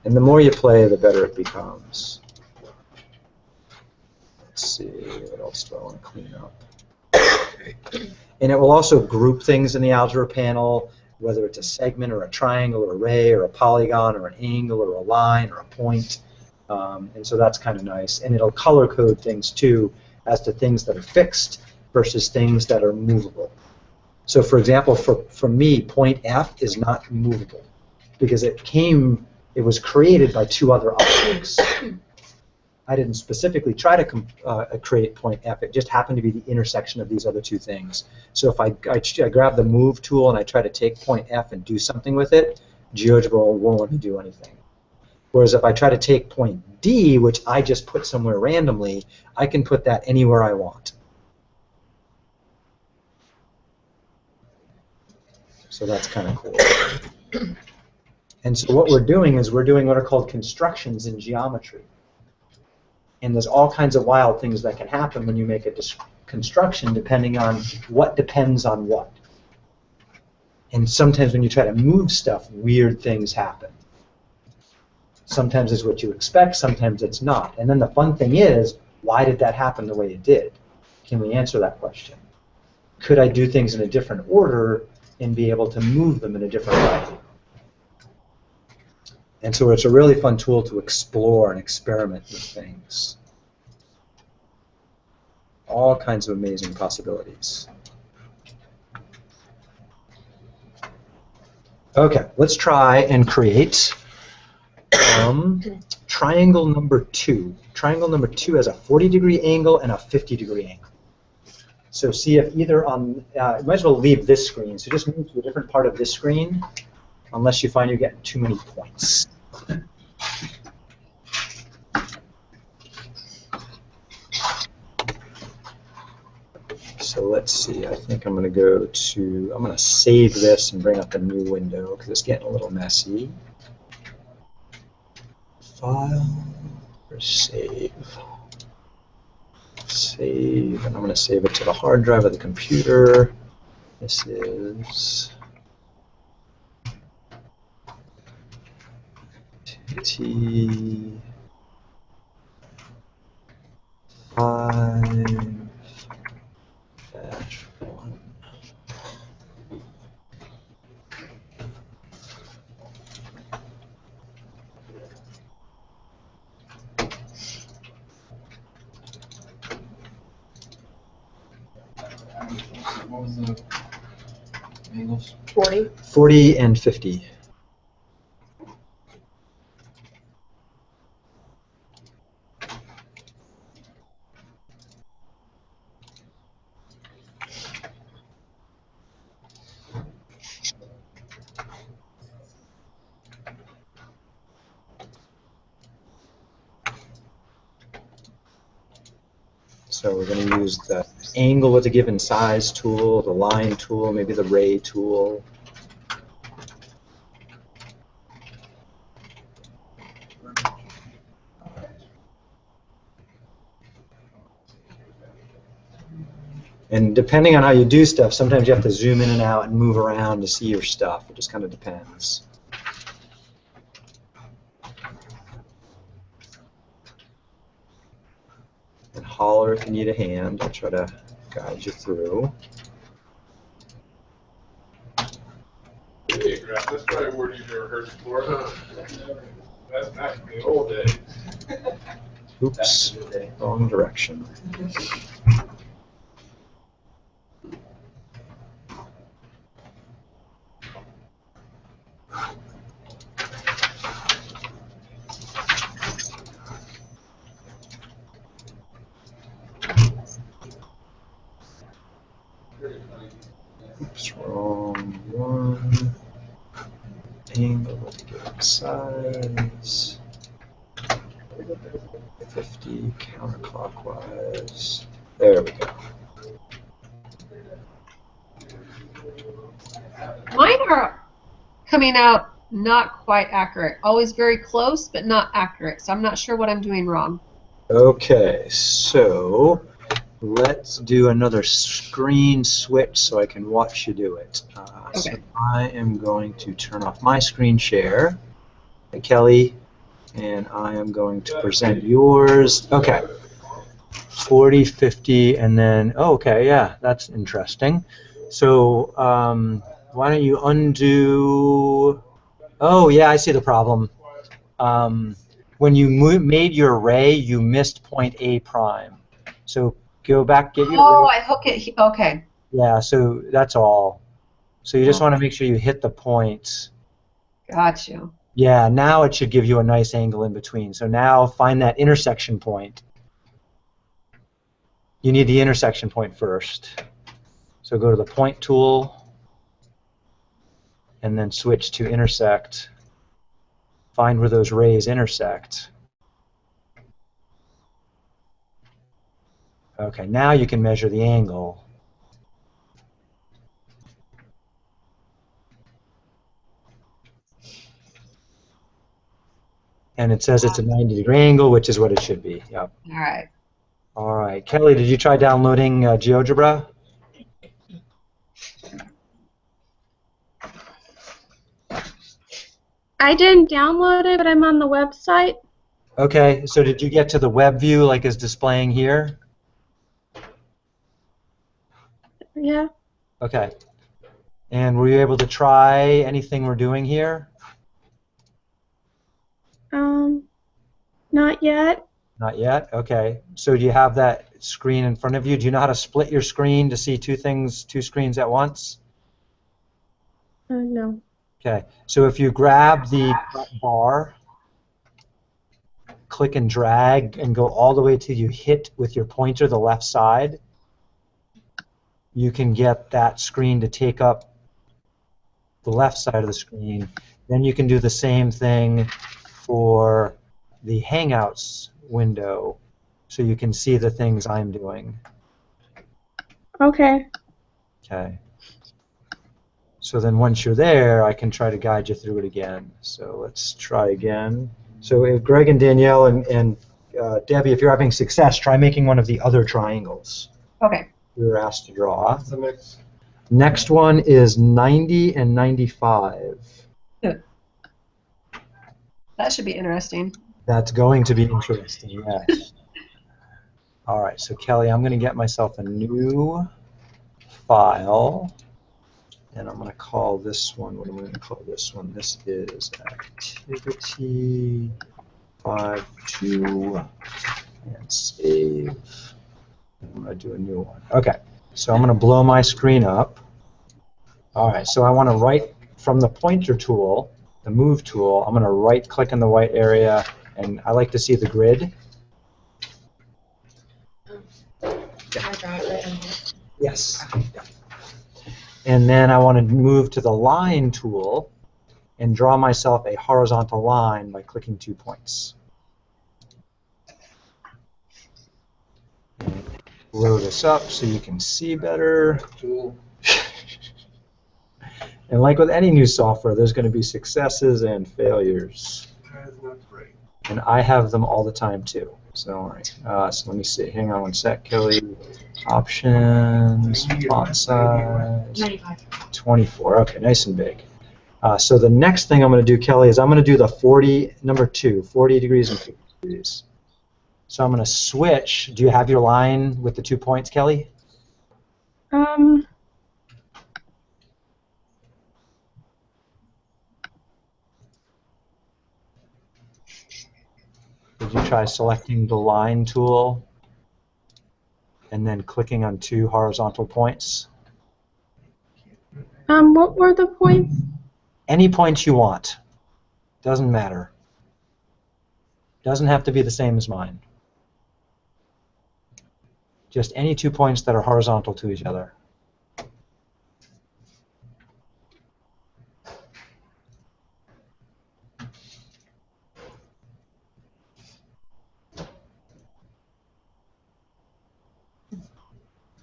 And the more you play, the better it becomes. Let's see, what else do I want to clean up? And it will also group things in the algebra panel, whether it's a segment or a triangle or array or a polygon or an angle or a line or a point. And so that's kind of nice. And it'll color code things too as to things that are fixed versus things that are movable. So for example, for me, point F is not movable because it was created by two other objects. I didn't specifically try to create point F. It just happened to be the intersection of these other two things. So if I grab the move tool and I try to take point F and do something with it, Geogebra won't let me do anything. Whereas if I try to take point D, which I just put somewhere randomly, I can put that anywhere I want. So that's kind of cool. And so what we're doing is we're doing what are called constructions in geometry. And there's all kinds of wild things that can happen when you make a construction depending on what depends on what. And sometimes when you try to move stuff, weird things happen. Sometimes it's what you expect, sometimes it's not. And then the fun thing is, why did that happen the way it did? Can we answer that question? Could I do things in a different order and be able to move them in a different way? And so it's a really fun tool to explore and experiment with things. All kinds of amazing possibilities. Okay, let's try and create triangle number 2. Triangle number 2 has a 40-degree angle and a 50-degree angle. So see if either on, you might as well leave this screen. So just move to a different part of this screen, unless you find you're getting too many points. So let's see, I think I'm going to I'm going to save this and bring up a new window because it's getting a little messy. File, or save. Save, and I'm going to save it to the hard drive of the computer. This is T5 -1. What was the angles? 40. 40 and 50. So we're going to use the angle with a given size tool, the line tool, maybe the ray tool. And depending on how you do stuff, sometimes you have to zoom in and out and move around to see your stuff. It just kind of depends. And holler if you need a hand. I'll try to guide you through. That's probably a word you've never heard before, huh? That's back in the old days. Oops, wrong direction. angle of a given size. 50 counterclockwise. There we go. Mine are coming out not quite accurate. Always very close, but not accurate. So I'm not sure what I'm doing wrong. Okay, so let's do another screen switch so I can watch you do it. So Okay. I am going to turn off my screen share. Hey, Kelly, and I am going to present yours. Okay. 40, 50, and then, oh, okay, yeah, that's interesting. So why don't you undo, oh, yeah, I see the problem. When you made your array, you missed point A prime. So go back, get your Oh, array. I hook it. Okay. Yeah, so that's all. So you just want to make sure you hit the points. Got you. Yeah, now it should give you a nice angle in between. So now find that intersection point. You need the intersection point first. So go to the point tool and then switch to intersect. Find where those rays intersect. Okay, now you can measure the angle. And it says it's a 90-degree angle, which is what it should be. Yep. All right. All right. Kelly, did you try downloading Geogebra? I didn't download it, but I'm on the website. Okay, so did you get to the web view like is displaying here? Yeah. Okay. And were you able to try anything we're doing here? Not yet. Not yet? Okay. So do you have that screen in front of you? Do you know how to split your screen to see two screens at once? No. Okay. So if you grab the bar, click and drag and go all the way till you hit with your pointer the left side, you can get that screen to take up the left side of the screen. Then you can do the same thing for the Hangouts window so you can see the things I'm doing. Okay. Okay. So then once you're there, I can try to guide you through it again. So let's try again. So if Greg and Danielle and Debbie, if you're having success, try making one of the other triangles Okay. we were asked to draw. What's the next? Next one is 90 and 95. That should be interesting. That's going to be interesting, yes. All right, so Kelly, I'm going to get myself a new file, and I'm going to call this one, what am I going to call this one? This is activity 5.2, and save. I'm going to do a new one. Okay, so I'm going to blow my screen up. All right, so I want to right from the pointer tool, the move tool, I'm going to right click in the white area, and I like to see the grid. Yes. And then I want to move to the line tool and draw myself a horizontal line by clicking 2 points. And blow this up so you can see better. Tool. And like with any new software, there's going to be successes and failures. That's not great. And I have them all the time too. So don't worry. So let me see. Hang on one sec, Kelly. Options, font size, 24. Okay, nice and big. So the next thing I'm going to do, Kelly, is I'm going to do the 40, number 2, 40 degrees and 50 degrees. So I'm going to switch. Do you have your line with the 2 points, Kelly? Did you try selecting the line tool and then clicking on 2 horizontal points? What were the points? Any points you want. Doesn't matter. Doesn't have to be the same as mine. Just any 2 points that are horizontal to each other.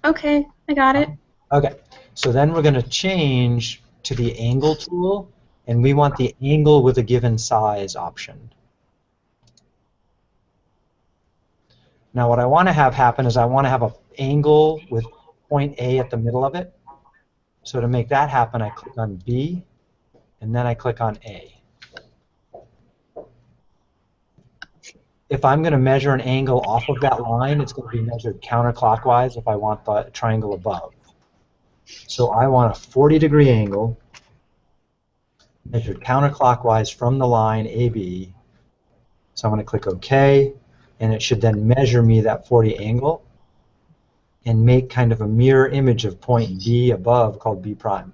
Okay, I got it. Okay, so then we're going to change to the angle tool, and we want the angle with a given size option. Now what I want to have happen is I want to have an angle with point A at the middle of it. So to make that happen, I click on B, and then I click on A. If I'm going to measure an angle off of that line, it's going to be measured counterclockwise if I want the triangle above. So I want a 40-degree angle measured counterclockwise from the line AB. So I'm going to click OK, and it should then measure me that 40 angle and make kind of a mirror image of point B above called B prime.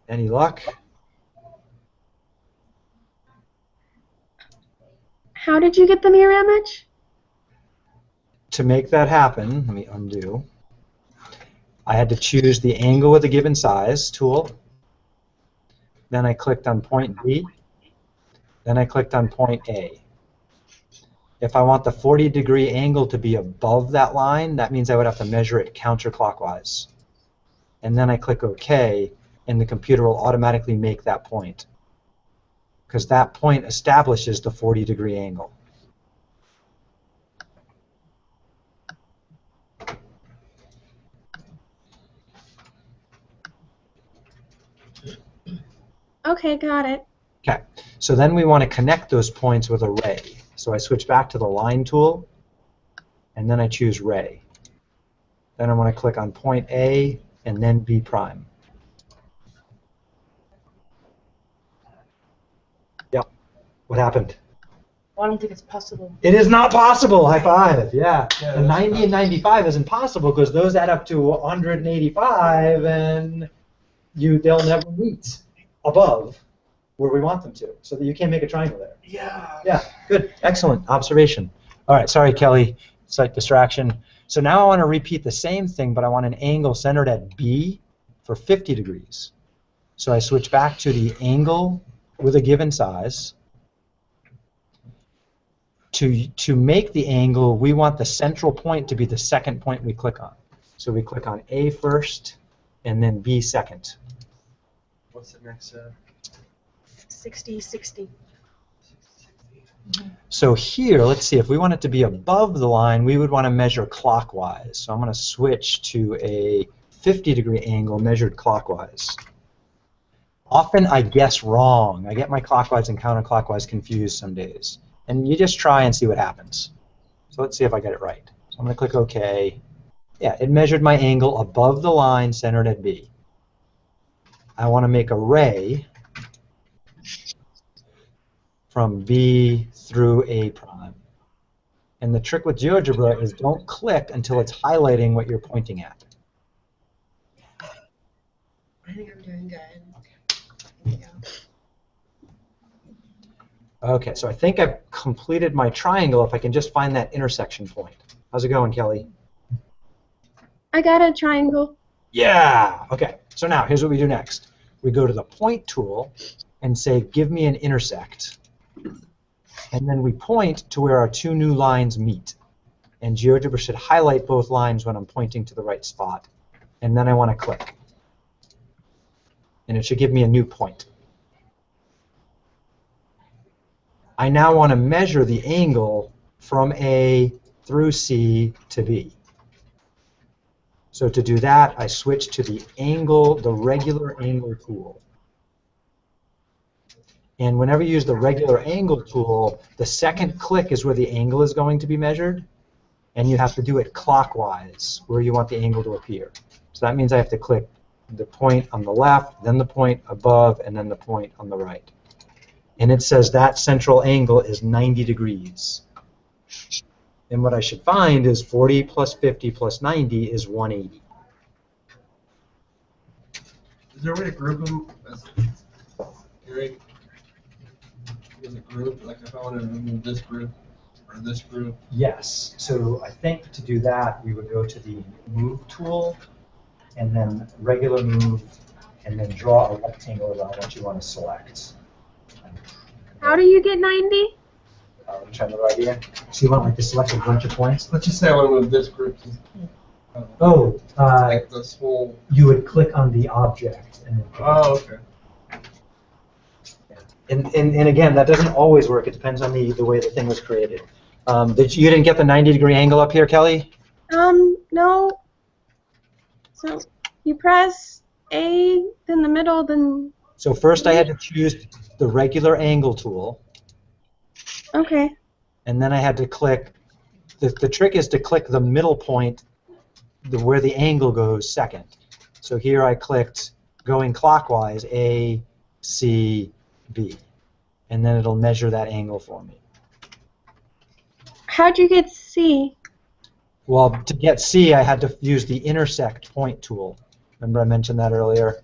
Any luck? How did you get the mirror image? To make that happen, let me undo. I had to choose the angle with a given size tool. Then I clicked on point B. Then I clicked on point A. If I want the 40-degree angle to be above that line, that means I would have to measure it counterclockwise. And then I click OK, and the computer will automatically make that point, because that point establishes the 40-degree angle. Okay, got it. Okay, so then we want to connect those points with a ray. So I switch back to the line tool, and then I choose ray. Then I want to click on point A and then B prime. Yep. What happened? I don't think it's possible. It is not possible. High five. Yeah. Yeah, And that's 90 and 95 isn't possible because those add up to 185, and they'll never meet above where we want them to. So that you can't make a triangle there. Yeah. Yeah. Good. Excellent observation. All right. Sorry, Kelly. Slight distraction. So now I want to repeat the same thing, but I want an angle centered at B for 50 degrees. So I switch back to the angle with a given size. To make the angle, we want the central point to be the second point we click on. So we click on A first, and then B second. What's the next 60, 60. So here, let's see, if we want it to be above the line, we would want to measure clockwise. So I'm going to switch to a 50-degree angle measured clockwise. Often I guess wrong. I get my clockwise and counterclockwise confused some days. And you just try and see what happens. So let's see if I get it right. So I'm going to click OK. Yeah, it measured my angle above the line centered at B. I want to make a ray from B through A prime. And the trick with Geogebra is don't click until it's highlighting what you're pointing at. I think I'm doing good. Yeah. Okay, so I think I've completed my triangle if I can just find that intersection point. How's it going, Kelly? I got a triangle. Yeah! Okay, so now here's what we do next. We go to the point tool and say, give me an intersect. And then we point to where our two new lines meet. And Geogebra should highlight both lines when I'm pointing to the right spot. And then I want to click. And it should give me a new point. I now want to measure the angle from A through C to B. So to do that, I switch to the regular angle tool. And whenever you use the regular angle tool, the second click is where the angle is going to be measured, and you have to do it clockwise, where you want the angle to appear. So that means I have to click the point on the left, then the point above, and then the point on the right. And it says that central angle is 90 degrees. And what I should find is 40 plus 50 plus 90 is 180. Is there a way to group them as a group? Like if I want to remove this group or this group? Yes. So I think to do that, we would go to the Move tool, and then regular move, and then draw a rectangle around what you want to select. How do you get 90? I'm trying to write here. So you want like to select a bunch of points? Let's just say I want to move this group. Oh, Like this whole. you would click on the object. And then Oh, okay. and again, that doesn't always work. It depends on the way the thing was created. You didn't get the 90-degree angle up here, Kelly? No. So you press A, then the middle, then... So first I had to choose the regular angle tool, Okay. and then I had to click, the trick is to click the middle point where the angle goes second. So here I clicked going clockwise, A, C, B, and then it'll measure that angle for me. How'd you get C? Well, to get C, I had to use the intersect point tool. Remember I mentioned that earlier?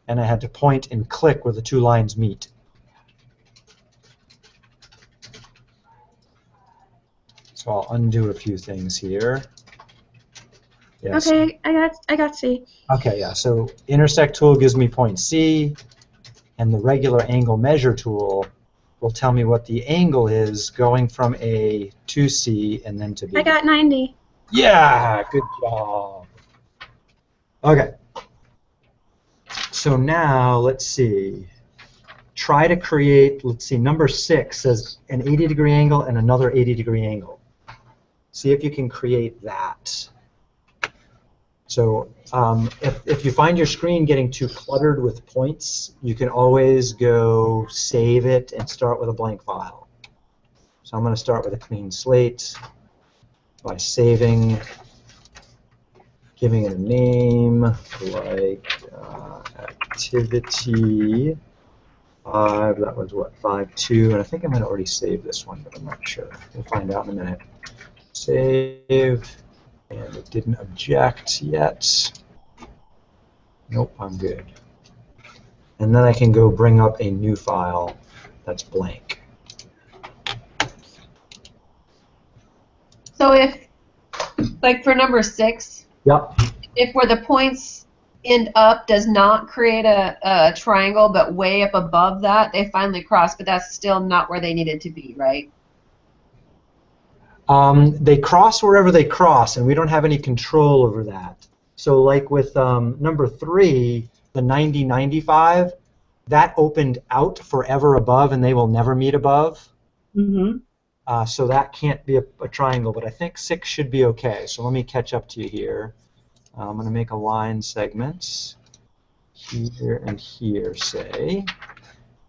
And I had to point and click where the two lines meet. So I'll undo a few things here. Yes. Okay, I got C. Okay, yeah, so intersect tool gives me point C, and the regular angle measure tool will tell me what the angle is going from A to C and then to B. I got 90. Yeah, good job. Okay. So now, let's see. Try to create, let's see, number 6 says an 80-degree angle and another 80-degree angle. See if you can create that. So if you find your screen getting too cluttered with points, you can always go save it and start with a blank file. So I'm going to start with a clean slate by saving, giving it a name like activity 5. That was what, 5.2, and I think I might have already saved this one, but I'm not sure. We'll find out in a minute. Save. And it didn't object yet. Nope, I'm good. And then I can go bring up a new file that's blank. So if, like for number 6, Yep. if where the points end up does not create a triangle, but way up above that, they finally cross, but that's still not where they needed to be, right? They cross wherever they cross, and we don't have any control over that. So like with number 3, the 90-95, that opened out forever above, and they will never meet above. Mm-hmm. So that can't be a triangle, but I think 6 should be okay. So let me catch up to you here. I'm going to make a line segment here and here, say.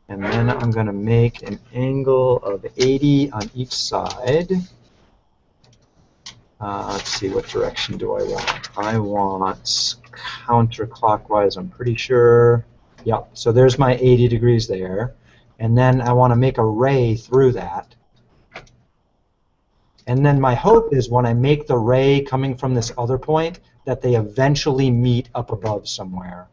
And then I'm going to make an angle of 80 on each side. Let's see, what direction do I want? I want counterclockwise, I'm pretty sure. Yep, so there's my 80 degrees there. And then I want to make a ray through that. And then my hope is when I make the ray coming from this other point, that they eventually meet up above somewhere,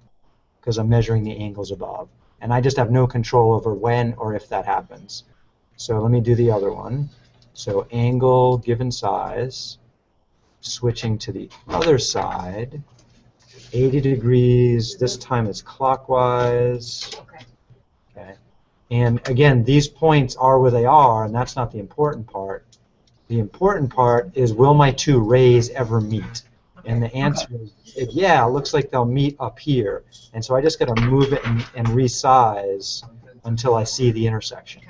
because I'm measuring the angles above. And I just have no control over when or if that happens. So let me do the other one. So angle given size, switching to the other side, 80 degrees, this time it's clockwise. Okay. And again, these points are where they are, and that's not the important part. The important part is, will my two rays ever meet? And the answer is, yeah, it looks like they'll meet up here. And so I just got to move it and resize until I see the intersection.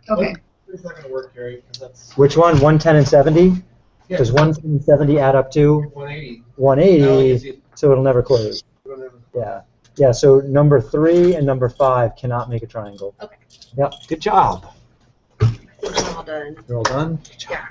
Okay. It's not going to work, Gary, because that's Which one, 110 and 70? Does 110 and 70 add up to 180. 180, so it'll never close. Whatever. Yeah. Yeah, so number 3 and number 5 cannot make a triangle. Okay. Yep, good job. I'm all done. You're all done? Good job. Yeah.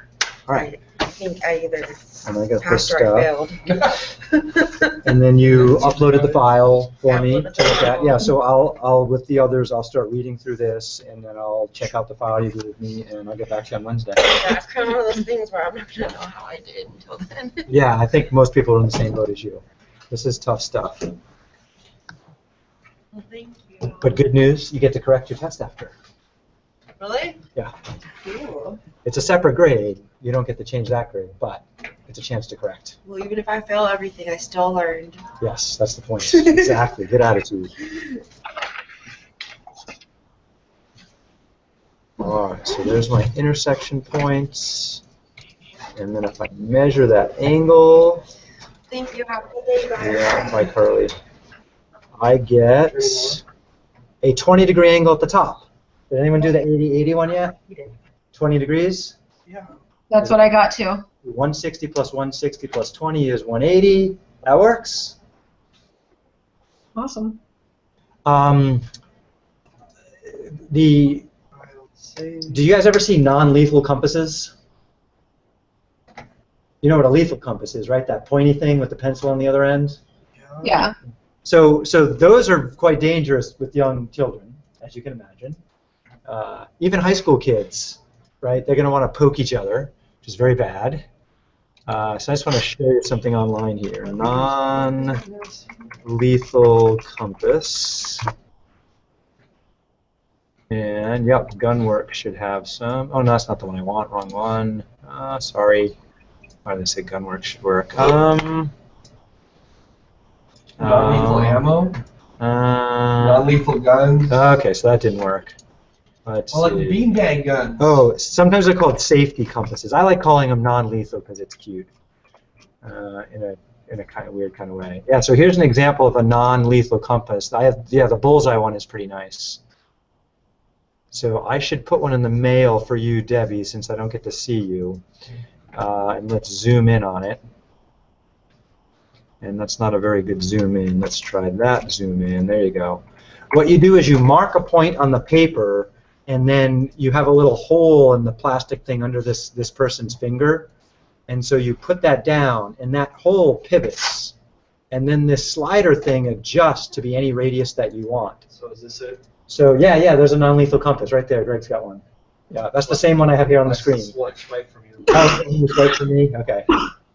All right. I think I either I'm going to get this passed or I stuff. failed. And then you uploaded the file for Yeah, me uploaded to the look at. file. Yeah, so I'll with the others, I'll start reading through this, and then I'll check out the file you gave me, and I'll get back to you on Wednesday. Yeah, it's kind of one of those things where I'm not going to know how I did until then. Yeah, I think most people are in the same boat as you. This is tough stuff. Well, thank you. But good news, you get to correct your test after. Really? Yeah. Cool. It's a separate grade. You don't get to change that grade, but it's a chance to correct. Well, even if I fail everything, I still learned. Yes, that's the point. Exactly. Good attitude. All right, so there's my intersection points. And then if I measure that angle, Thank you. Have a good day, guys. yeah, my Carly, I get a 20-degree angle at the top. Did anyone do the 80-80 one yet? 20 degrees? Yeah. That's what I got too. 160 plus 160 plus 20 is 180. That works. Awesome. Do you guys ever see non-lethal compasses? You know what a lethal compass is, right? That pointy thing with the pencil on the other end? Yeah. So those are quite dangerous with young children, as you can imagine. Even high school kids, right? They're going to want to poke each other, which is very bad. So I just want to show you something online here. Non-lethal compass. And yep, Gunwork should have some. Oh, no, that's not the one I want. Wrong one. Sorry. Why did I say Gunwork should work? Non-lethal ammo? Non-lethal guns? Okay, so that didn't work. Let's Well, like see. beanbag guns. Oh, sometimes they're called safety compasses. I like calling them non-lethal because it's cute. In a kind of weird kind of way. Yeah, so here's an example of a non-lethal compass. The bullseye one is pretty nice. So I should put one in the mail for you, Debbie, since I don't get to see you. And let's zoom in on it. And that's not a very good zoom in. Let's try that zoom in. There you go. What you do is you mark a point on the paper, and then you have a little hole in the plastic thing under this person's finger. And so you put that down, and that hole pivots. And then this slider thing adjusts to be any radius that you want. So is this it? So yeah, there's a non-lethal compass right there. Greg's got one. Yeah, that's the same one I have here on the screen. Swipe from you. Oh, you swipe for me? Okay.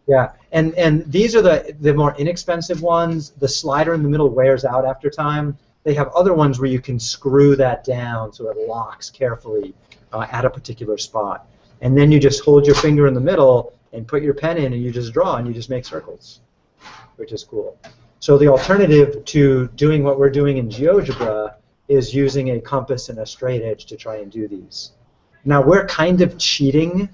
Yeah, and these are the more inexpensive ones. The slider in the middle wears out after time. They have other ones where you can screw that down so it locks carefully at a particular spot. And then you just hold your finger in the middle and put your pen in, and you just draw, and you just make circles, which is cool. So the alternative to doing what we're doing in Geogebra is using a compass and a straight edge to try and do these. Now we're kind of cheating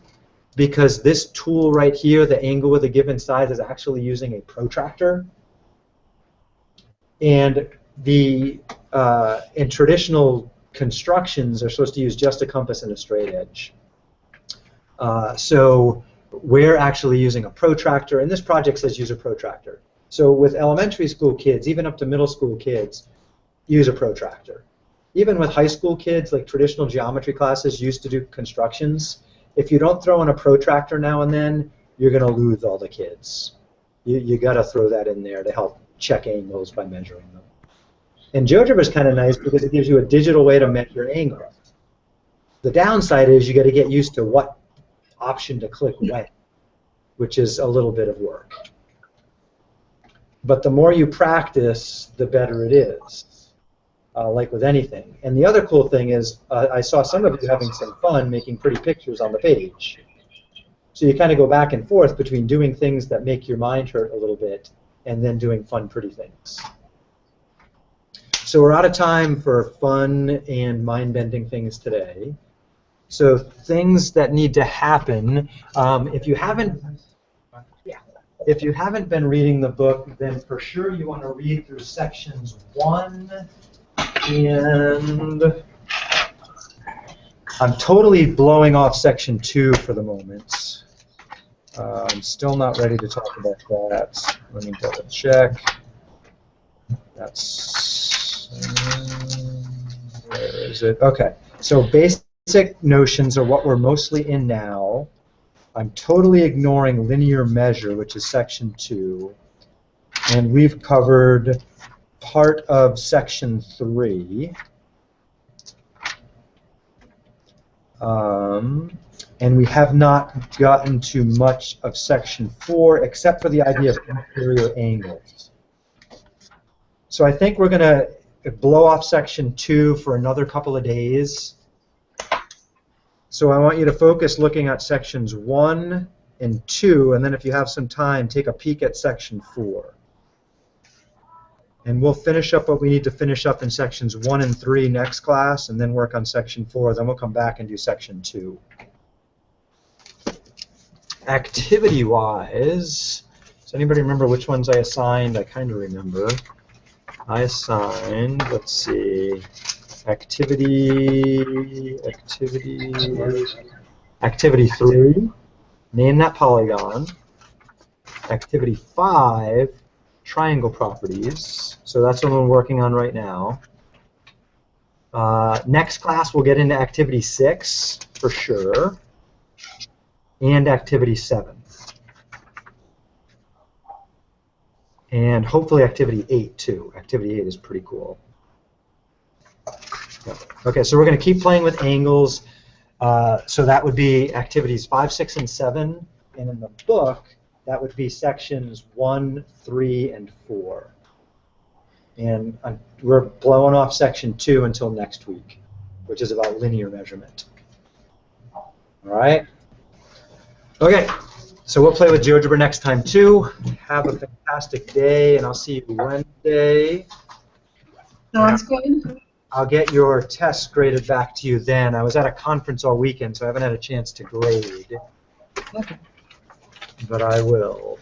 because this tool right here, the angle with a given size, is actually using a protractor. And in traditional constructions are supposed to use just a compass and a straight edge. So we're actually using a protractor, and this project says use a protractor. So with elementary school kids, even up to middle school kids, use a protractor. Even with high school kids, like traditional geometry classes used to do constructions, if you don't throw in a protractor now and then, you're going to lose all the kids. You got to throw that in there to help check angles by measuring them. And Geogebra is kind of nice because it gives you a digital way to measure angle. The downside is you got to get used to what option to click when, which is a little bit of work. But the more you practice, the better it is, like with anything. And the other cool thing is I saw some of you having some fun making pretty pictures on the page. So you kind of go back and forth between doing things that make your mind hurt a little bit and then doing fun, pretty things. So we're out of time for fun and mind-bending things today. So things that need to happen, if you haven't been reading the book, then for sure you want to read through sections 1 and I'm totally blowing off section 2 for the moment. I'm still not ready to talk about that. Let me double check. That's where is it? Okay. So basic notions are what we're mostly in now. I'm totally ignoring linear measure, which is section 2. And we've covered part of section 3. And we have not gotten to much of section 4, except for the idea of interior angles. So I think we're going to blow off section 2 for another couple of days. So I want you to focus looking at sections 1 and 2, and then if you have some time, take a peek at section 4. And we'll finish up what we need to finish up in sections 1 and 3 next class, and then work on section 4. Then we'll come back and do section 2. Activity-wise, does anybody remember which ones I assigned? I kind of remember. I assigned, let's see, activity 3, name that polygon. Activity 5, triangle properties. So that's what we're working on right now. Next class we'll get into activity 6 for sure, and activity 7. And hopefully activity 8 too. Activity 8 is pretty cool. Okay, so we're going to keep playing with angles. So that would be activities 5, 6, and 7. And in the book, that would be sections 1, 3, and 4. And we're blowing off section 2 until next week, which is about linear measurement. All right? Okay, so we'll play with GeoGebra next time too. Have a fantastic day, and I'll see you Wednesday. Sounds good. I'll get your tests graded back to you then. I was at a conference all weekend, so I haven't had a chance to grade. Okay. But I will.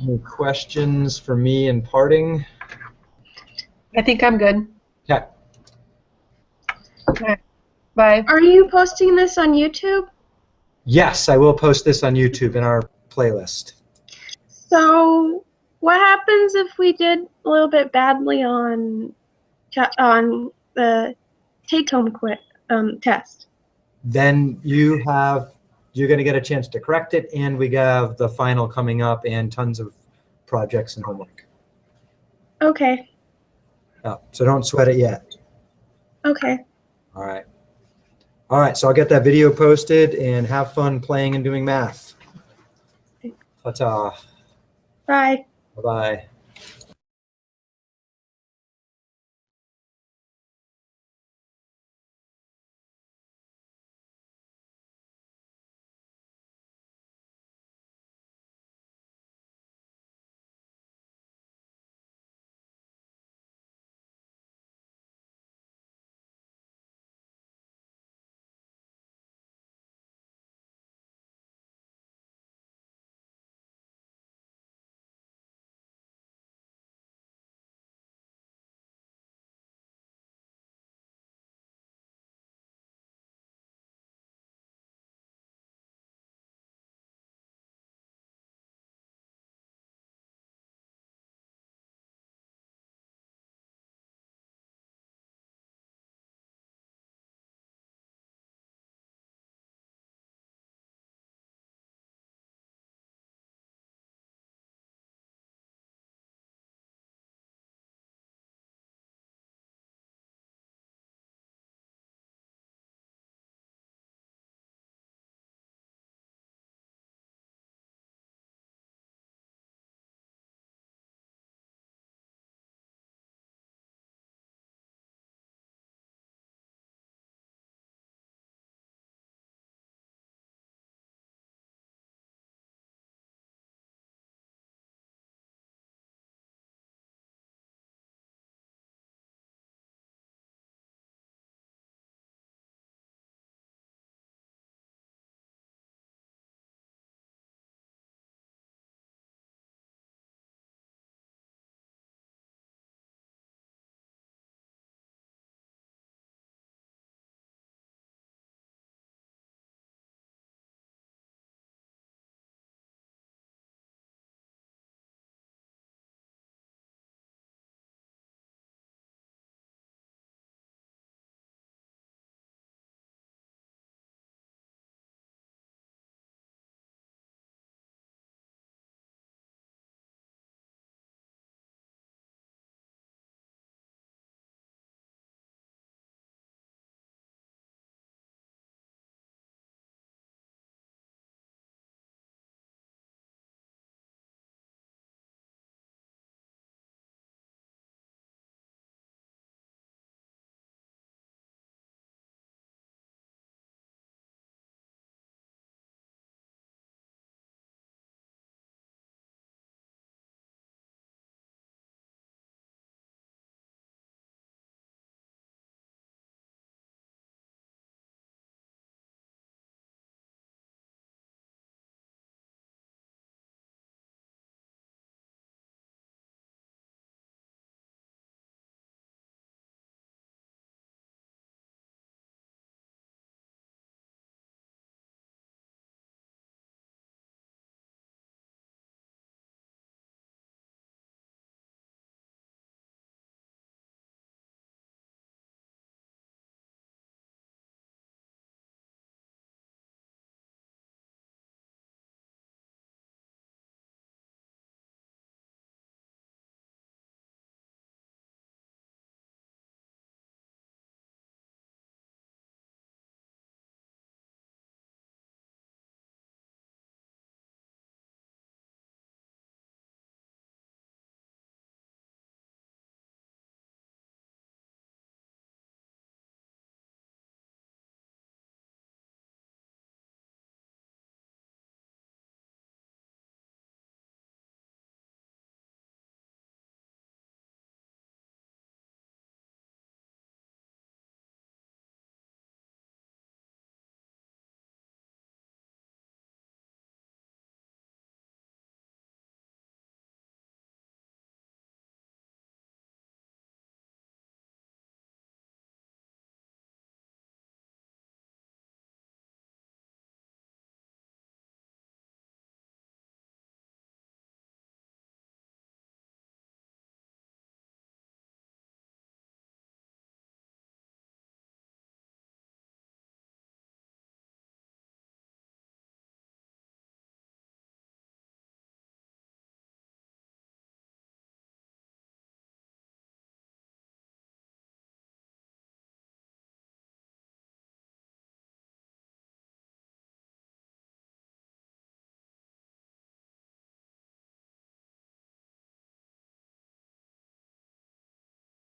Any questions for me in parting? I think I'm good. Okay. Bye. Are you posting this on YouTube? Yes, I will post this on YouTube in our playlist. So, what happens if we did a little bit badly on the take-home test? Then you're going to get a chance to correct it, and we have the final coming up and tons of projects and homework. Okay. So don't sweat it yet. Okay. All right. All right, so I'll get that video posted, and have fun playing and doing math. Ta-ta. Bye. Bye-bye.